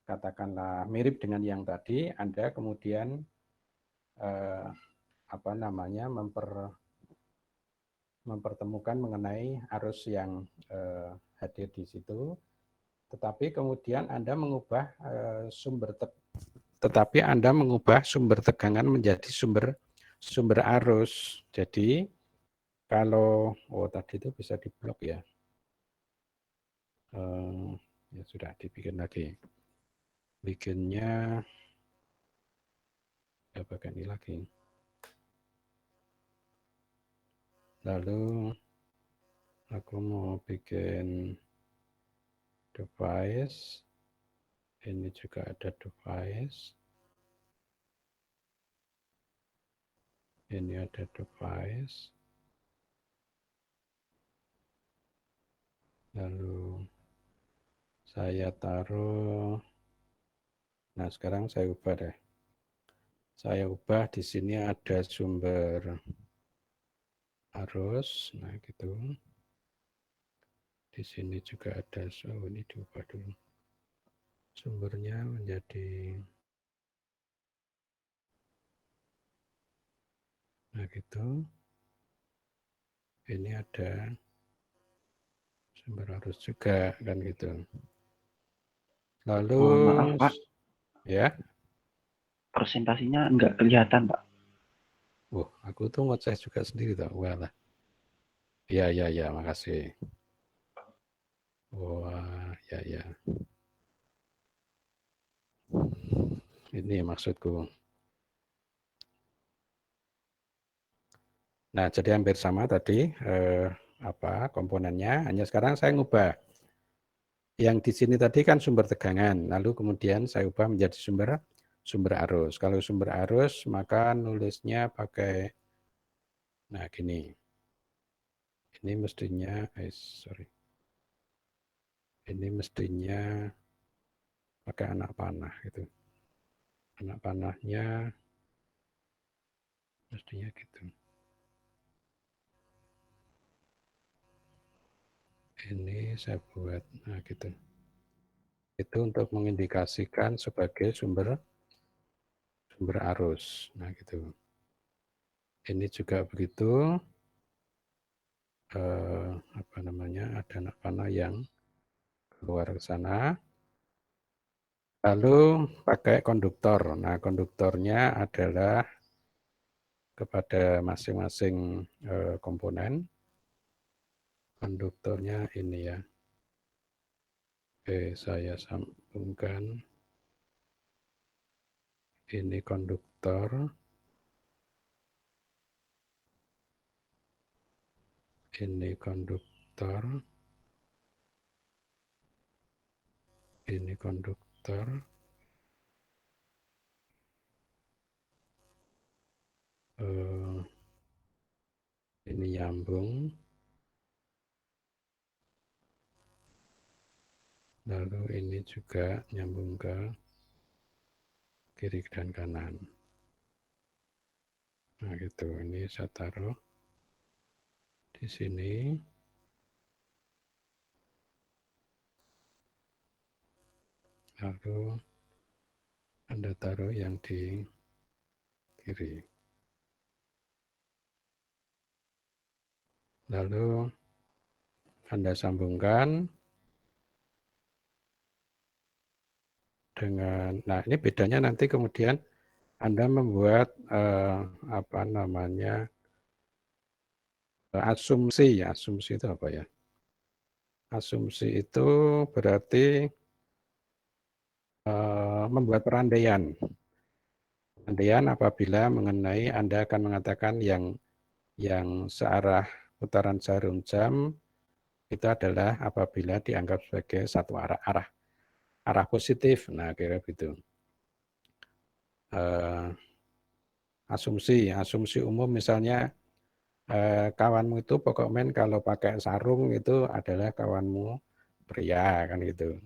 katakanlah mirip dengan yang tadi, Anda kemudian apa namanya mempertemukan mengenai arus yang hadir di situ, tetapi kemudian Anda mengubah sumber tegangan menjadi sumber arus. Jadi kalau tadi itu bisa diblok ya. Ya sudah dibikin lagi. Bikinnya ya bagian ini lagi. Lalu aku mau bikin device. Ini juga ada device. Ini ada device. Lalu saya taruh. Nah, sekarang saya ubah deh. Saya ubah di sini ada sumber arus. Nah, gitu. Di sini juga ada, ini diubah dulu. Sumbernya menjadi, nah gitu. Ini ada sumber arus juga, kan gitu. Lalu, maaf Pak, ya. presentasinya nggak kelihatan Pak. Aku tuh ngoceh juga sendiri tak. Walah. Ya, makasih. Wah, ya. Ini maksudku. Nah, jadi hampir sama tadi komponennya. Hanya sekarang saya ngubah. Yang di sini tadi kan sumber tegangan, lalu kemudian saya ubah menjadi sumber arus. Kalau sumber arus maka nulisnya pakai, nah gini. Ini mestinya, ini mestinya pakai anak panah gitu. Anak panahnya mestinya gitu. Ini saya buat, nah gitu. Itu untuk mengindikasikan sebagai sumber arus. Nah gitu. Ini juga begitu. Apa namanya? Ada anak panah yang keluar ke sana. Lalu pakai konduktor. Nah, konduktornya adalah kepada masing-masing komponen. Konduktornya ini ya. Oke, saya sambungkan. Ini konduktor. Ini konduktor. Ini konduktor. Ini nyambung. Lalu ini juga nyambung ke kiri dan kanan. Nah gitu, ini saya taruh di sini. Lalu Anda taruh yang di kiri. Lalu Anda sambungkan dengan, nah ini bedanya nanti kemudian Anda membuat apa namanya asumsi itu apa ya? Asumsi itu berarti membuat perandaian. Perandaian apabila mengenai Anda akan mengatakan yang searah putaran jarum jam itu adalah apabila dianggap sebagai satu arah positif. Nah, kira begitu. Asumsi umum misalnya kawanmu itu pokoknya kalau pakai sarung itu adalah kawanmu pria kan gitu.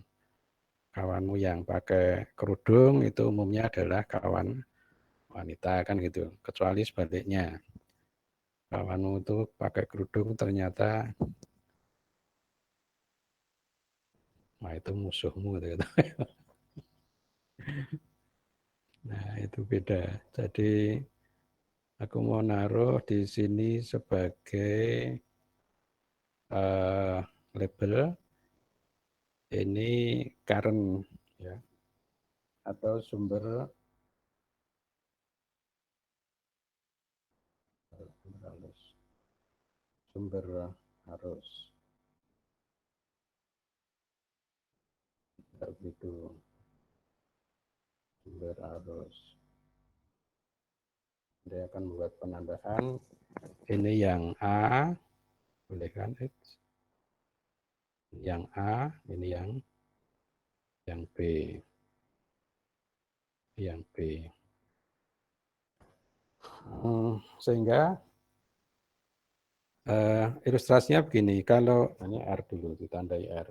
Kawanmu yang pakai kerudung itu umumnya adalah kawan wanita kan gitu. Kecuali sebaliknya. Kawanmu itu pakai kerudung ternyata nah itu musuhmu gitu. Nah, itu beda. Jadi aku mau naruh di sini sebagai label ini current ya atau sumber arus. Sumber arus. Begitu. Sumber arus. Dia akan membuat penambahan ini yang A, boleh kan X? Yang A, ini yang B. Yang B. Sehingga ilustrasinya begini, kalau ini R dulu, ditandai R.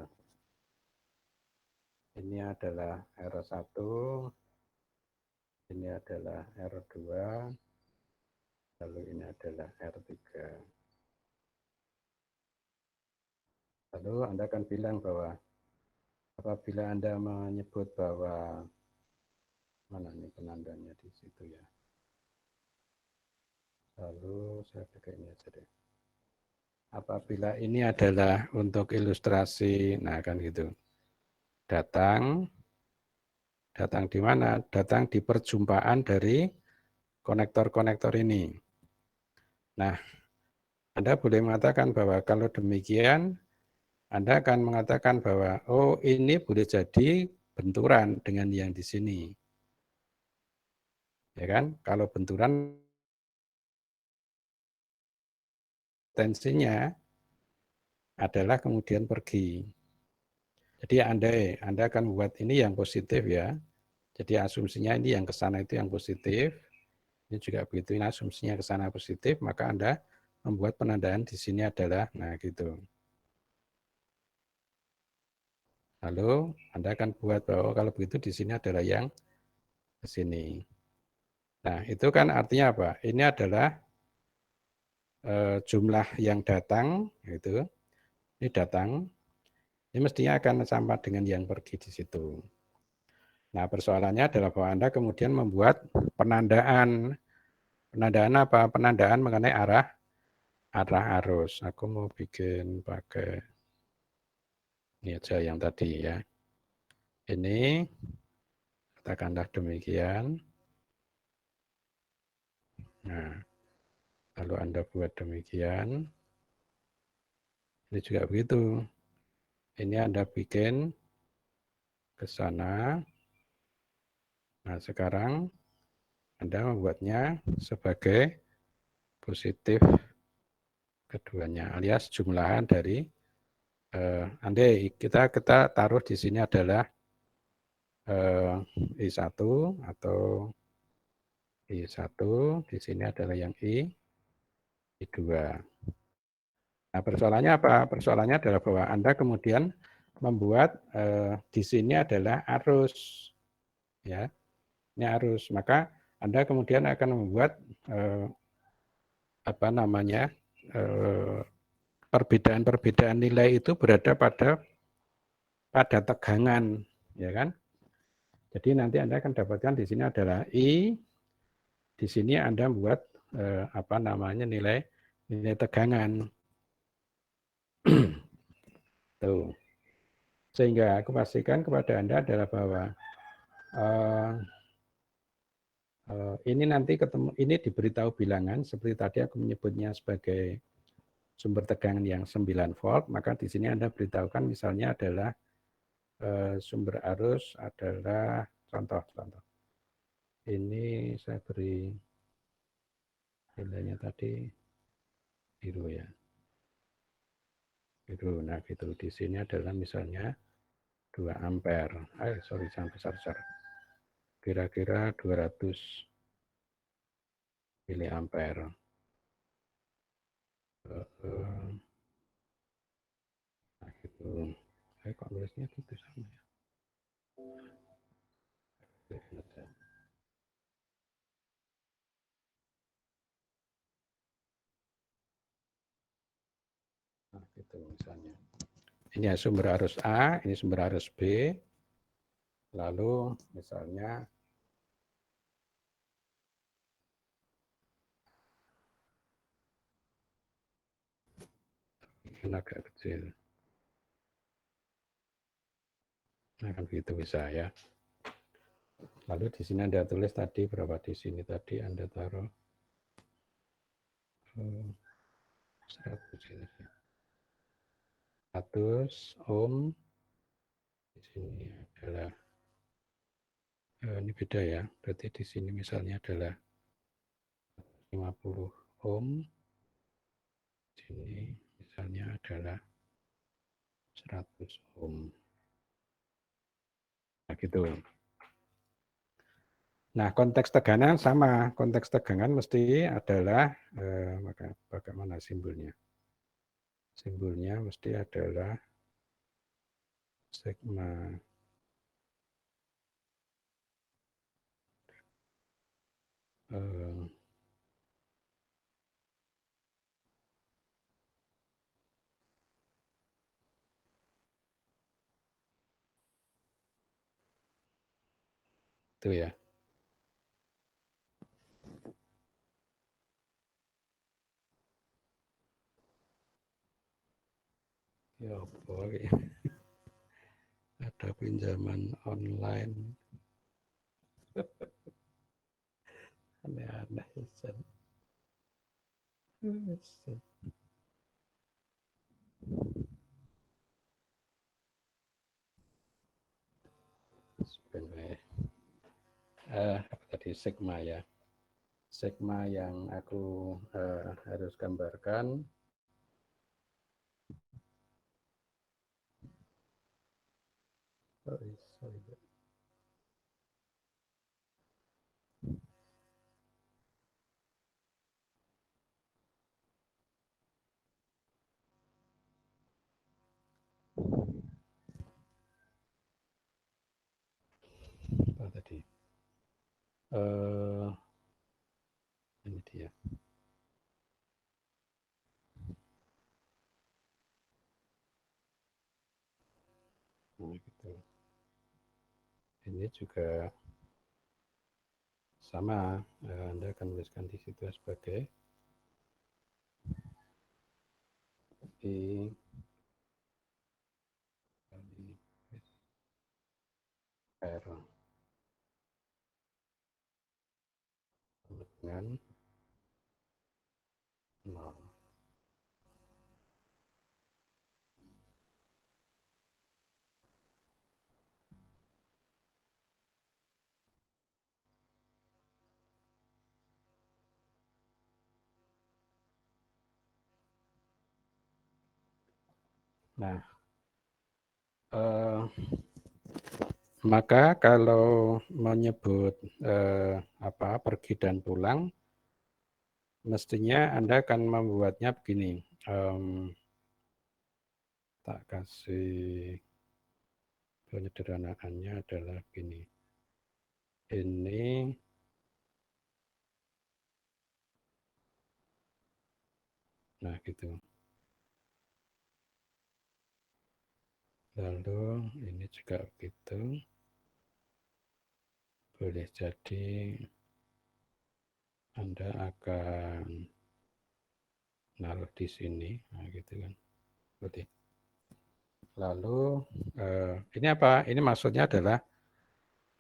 Ini adalah R1, ini adalah R2, lalu ini adalah R3. Lalu Anda akan bilang bahwa apabila Anda menyebut bahwa, mana ini penandanya di situ ya. Lalu saya pakai ini aja deh. Apabila ini adalah untuk ilustrasi, nah kan gitu. Datang di mana? Datang di perjumpaan dari konektor-konektor ini. Nah, Anda boleh mengatakan bahwa kalau demikian, Anda akan mengatakan bahwa, oh ini boleh jadi benturan dengan yang di sini. Ya kan? Kalau benturan, tensinya adalah kemudian pergi. Jadi Anda akan buat ini yang positif ya. Jadi asumsinya ini yang ke sana itu yang positif. Ini juga begitu, ini asumsinya ke sana positif, maka Anda membuat penandaan di sini adalah, nah gitu. Lalu Anda akan buat bahwa kalau begitu di sini adalah yang ke sini. Nah itu kan artinya apa? Ini adalah jumlah yang datang, gitu. Ini datang, ini mestinya akan sama dengan yang pergi di situ. Nah persoalannya adalah bahwa Anda kemudian membuat penandaan. Penandaan apa? Penandaan mengenai arah arus. Aku mau bikin pakai ini aja yang tadi ya. Ini katakanlah demikian. Nah, lalu Anda buat demikian. Ini juga begitu. Ini Anda bikin ke sana. Nah, sekarang Anda membuatnya sebagai positif keduanya, alias jumlahan dari andai kita taruh di sini adalah I1 atau I1, di sini adalah yang I2. Nah, persoalannya apa? Persoalannya adalah bahwa Anda kemudian membuat di sini adalah arus, ya, ini arus. Maka Anda kemudian akan membuat apa namanya perbedaan-perbedaan nilai itu berada pada tegangan, ya kan? Jadi nanti Anda akan dapatkan di sini adalah I, di sini Anda membuat apa namanya nilai tegangan. Tuh. Sehingga aku pastikan kepada Anda adalah bahwa ini nanti ketemu, ini diberitahu bilangan seperti tadi aku menyebutnya sebagai sumber tegangan yang 9 volt, maka di sini Anda beritahukan misalnya adalah sumber arus adalah contoh. Ini saya beri nilainya tadi biru ya. Biru. Nah, gitu. Di sini adalah misalnya 2 ampere. Sorry, jangan besar-besar. Kira-kira 200 miliampere. Nah, gitu. Saya kok nulisnya gitu sama ya. Nah, gitu misalnya. Ini ya sumber arus A, ini sumber arus B. Lalu misalnya ini agak kecil. Nah, kan gitu bisa ya. Lalu di sini Anda tulis tadi berapa di sini tadi Anda taruh 100 ohm. Di sini adalah ini beda ya. Berarti di sini misalnya adalah 50 ohm. Di sini misalnya adalah 100 ohm. Nah, gitu. Nah, konteks tegangan sama. Konteks tegangan mesti adalah bagaimana simbolnya? Simbolnya mesti adalah sigma itu ya. Ya boy, ada pinjaman online. Aneh-aneh. Sebenarnya apa tadi sigma ya. Sigma yang aku harus gambarkan sorry. Apa tadi? Ini dia. Nah, gitu. Ini juga sama, Anda akan tuliskan di situ sebagai I kali R dengan 0. Nah, maka kalau menyebut pergi dan pulang, mestinya Anda akan membuatnya begini. Tak kasih penyederhanaannya adalah begini. Ini nah gitu. Lalu ini juga begitu. Boleh jadi Anda akan naruh di sini, nah gitu kan. Seperti. Lalu ini apa? Ini maksudnya adalah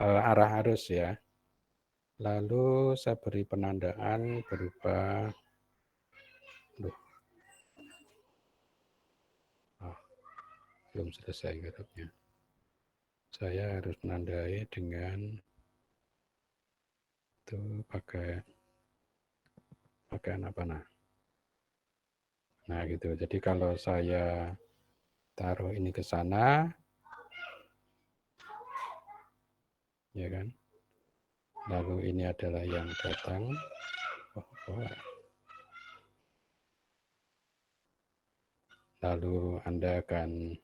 arah arus ya. Lalu saya beri penandaan berupa belum selesai garapnya. Saya harus menandai dengan itu pakai apa nah gitu. Jadi kalau saya taruh ini ke sana, ya kan. Lalu ini adalah yang datang. Lalu Anda akan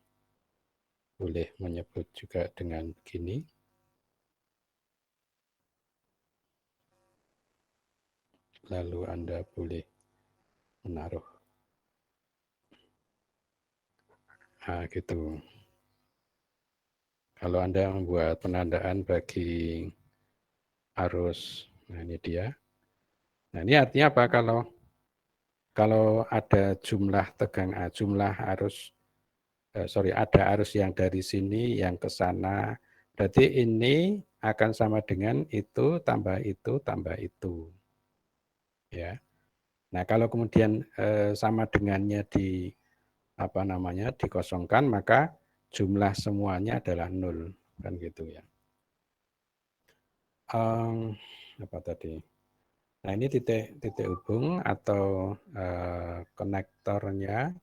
boleh menyebut juga dengan begini. Lalu Anda boleh menaruh. Nah, gitu. Kalau Anda membuat penandaan bagi arus, nah ini dia. Nah, ini artinya apa? Kalau ada jumlah ada arus yang dari sini yang ke sana, berarti ini akan sama dengan itu tambah itu tambah itu. Ya. Nah, kalau kemudian sama dengannya dikosongkan, maka jumlah semuanya adalah 0, kan gitu ya. Apa tadi? Nah, ini titik hubung atau konektornya.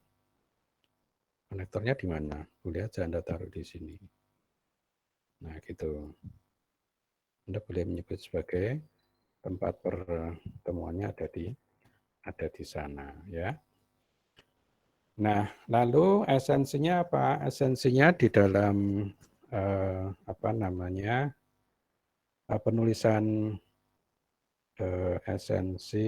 Konektornya di mana? Boleh aja Anda taruh di sini. Nah, gitu. Anda boleh menyebut sebagai tempat pertemuannya ada di sana, ya. Nah, lalu esensinya apa? Esensinya di dalam penulisan esensi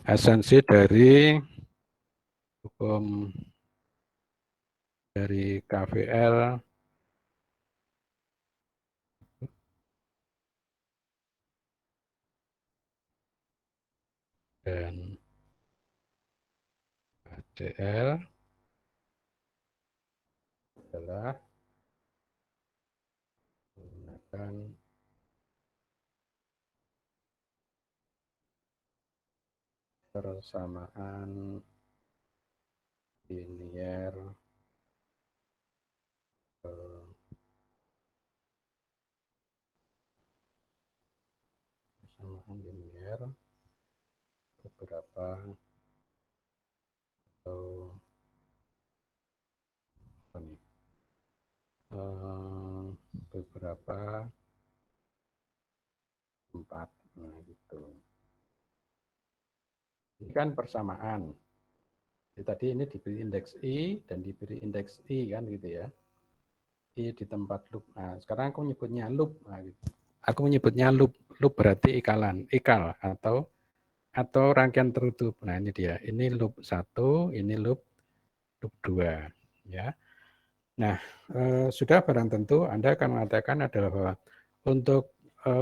esensi dari hukum dari KVL dan HCL adalah menggunakan persamaan linier beberapa atau beberapa tempat. Nah, gitu. Ini kan persamaan. Jadi tadi ini diberi indeks I dan diberi indeks I kan gitu ya. I di tempat loop. Nah, sekarang aku menyebutnya loop. Nah, gitu. Aku menyebutnya loop. Loop berarti ikal atau rangkaian tertutup. Nah, ini dia. Ini loop 1, ini loop 2 ya. Nah, sudah barang tentu Anda akan mengatakan adalah bahwa untuk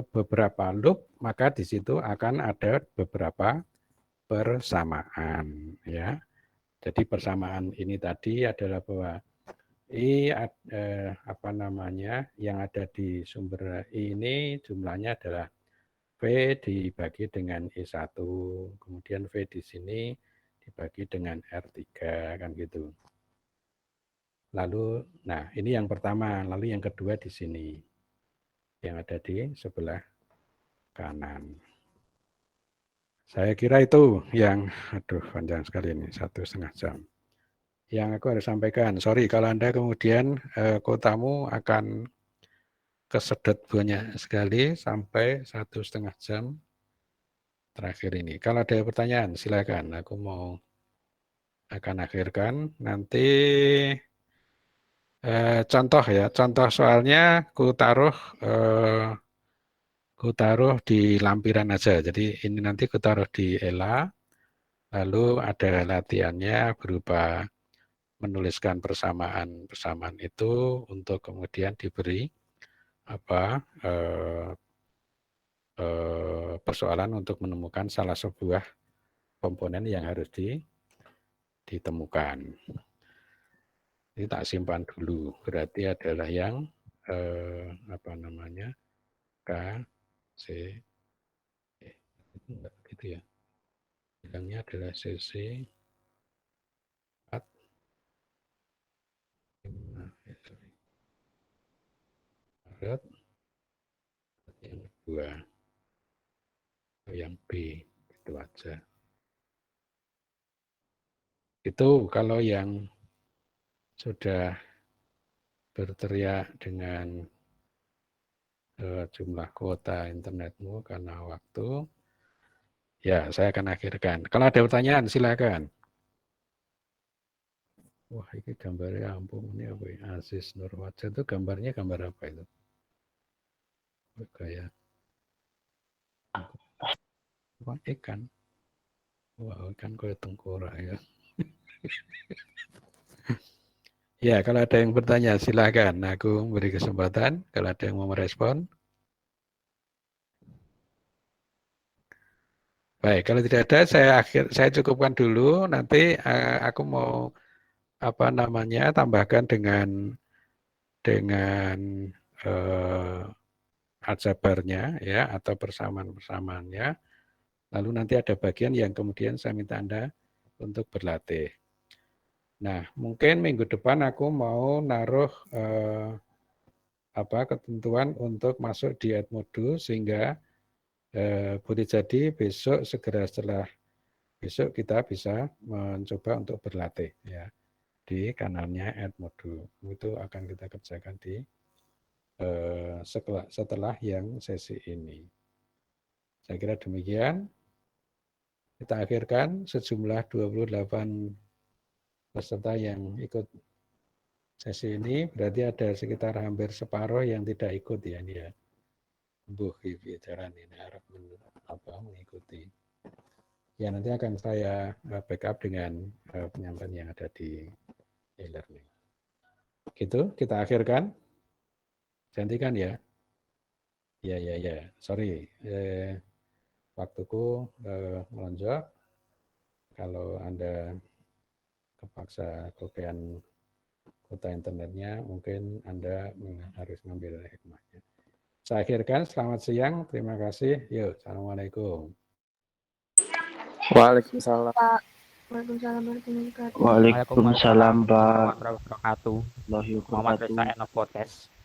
beberapa loop maka di situ akan ada beberapa persamaan ya. Jadi persamaan ini tadi adalah bahwa yang ada di sumber I ini jumlahnya adalah V dibagi dengan I1, kemudian V di sini dibagi dengan R3 kan gitu. Lalu, nah ini yang pertama, lalu yang kedua di sini yang ada di sebelah kanan. Saya kira itu yang, aduh panjang sekali ini, 1,5 jam. Yang aku harus sampaikan, sorry kalau Anda kemudian kotamu akan kesedot banyak sekali sampai 1,5 jam terakhir ini. Kalau ada pertanyaan silakan, aku akan akhirkan. Nanti contoh ya, contoh soalnya ku taruh di lampiran aja. Jadi ini nanti ku taruh di ELA, lalu ada latihannya berupa menuliskan persamaan itu untuk kemudian diberi persoalan untuk menemukan salah sebuah komponen yang harus ditemukan. Ini tak simpan dulu, berarti adalah yang K, C, itu enggak gitu ya. Bilangnya adalah CC 4, Maret, yang kedua, yang B, itu aja. Itu kalau yang sudah berteriak dengan jumlah kuota internetmu karena waktu. Ya, saya akan akhirkan. Kalau ada pertanyaan, silakan. Wah, ini gambarnya ampun, ini apa ya? Aziz Nurwajah itu gambarnya gambar apa itu? Kayak ikan. Wah, ikan kayak tengkorak ya. Ya, kalau ada yang bertanya, silakan. Aku beri kesempatan. Kalau ada yang mau merespon. Baik, kalau tidak ada, saya cukupkan dulu. Nanti aku mau tambahkan dengan aljabarnya ya atau persamaan-persamaannya. Lalu nanti ada bagian yang kemudian saya minta Anda untuk berlatih. Nah, mungkin minggu depan aku mau naruh ketentuan untuk masuk di Edmodo sehingga boleh jadi besok segera setelah besok kita bisa mencoba untuk berlatih ya di kanalnya Edmodo. Itu akan kita kerjakan di setelah yang sesi ini. Saya kira demikian. Kita akhirkan sejumlah 28 peserta yang ikut sesi ini, berarti ada sekitar hampir separuh yang tidak ikut ya ini ya. Bicara ini harap mengikuti. Ya nanti akan saya backup dengan penyampaian yang ada di e-learning. Gitu, kita akhirkan. Gantikan ya. Ya. Sorry, waktuku melonjak. Kalau Anda kepaksa kemudian kuota internetnya, mungkin Anda harus mengambil hikmahnya. Saya akhirkan, selamat siang, terima kasih. Yuk, Assalamualaikum. Waalaikumsalam. Waalaikumsalam warahmatullahi wabarakatuh. Waalaikumsalam, Pak. Warahmatullahi wabarakatuh. Warahmatullahi Muhammad wabarakatuh. Reza Eno Podcast.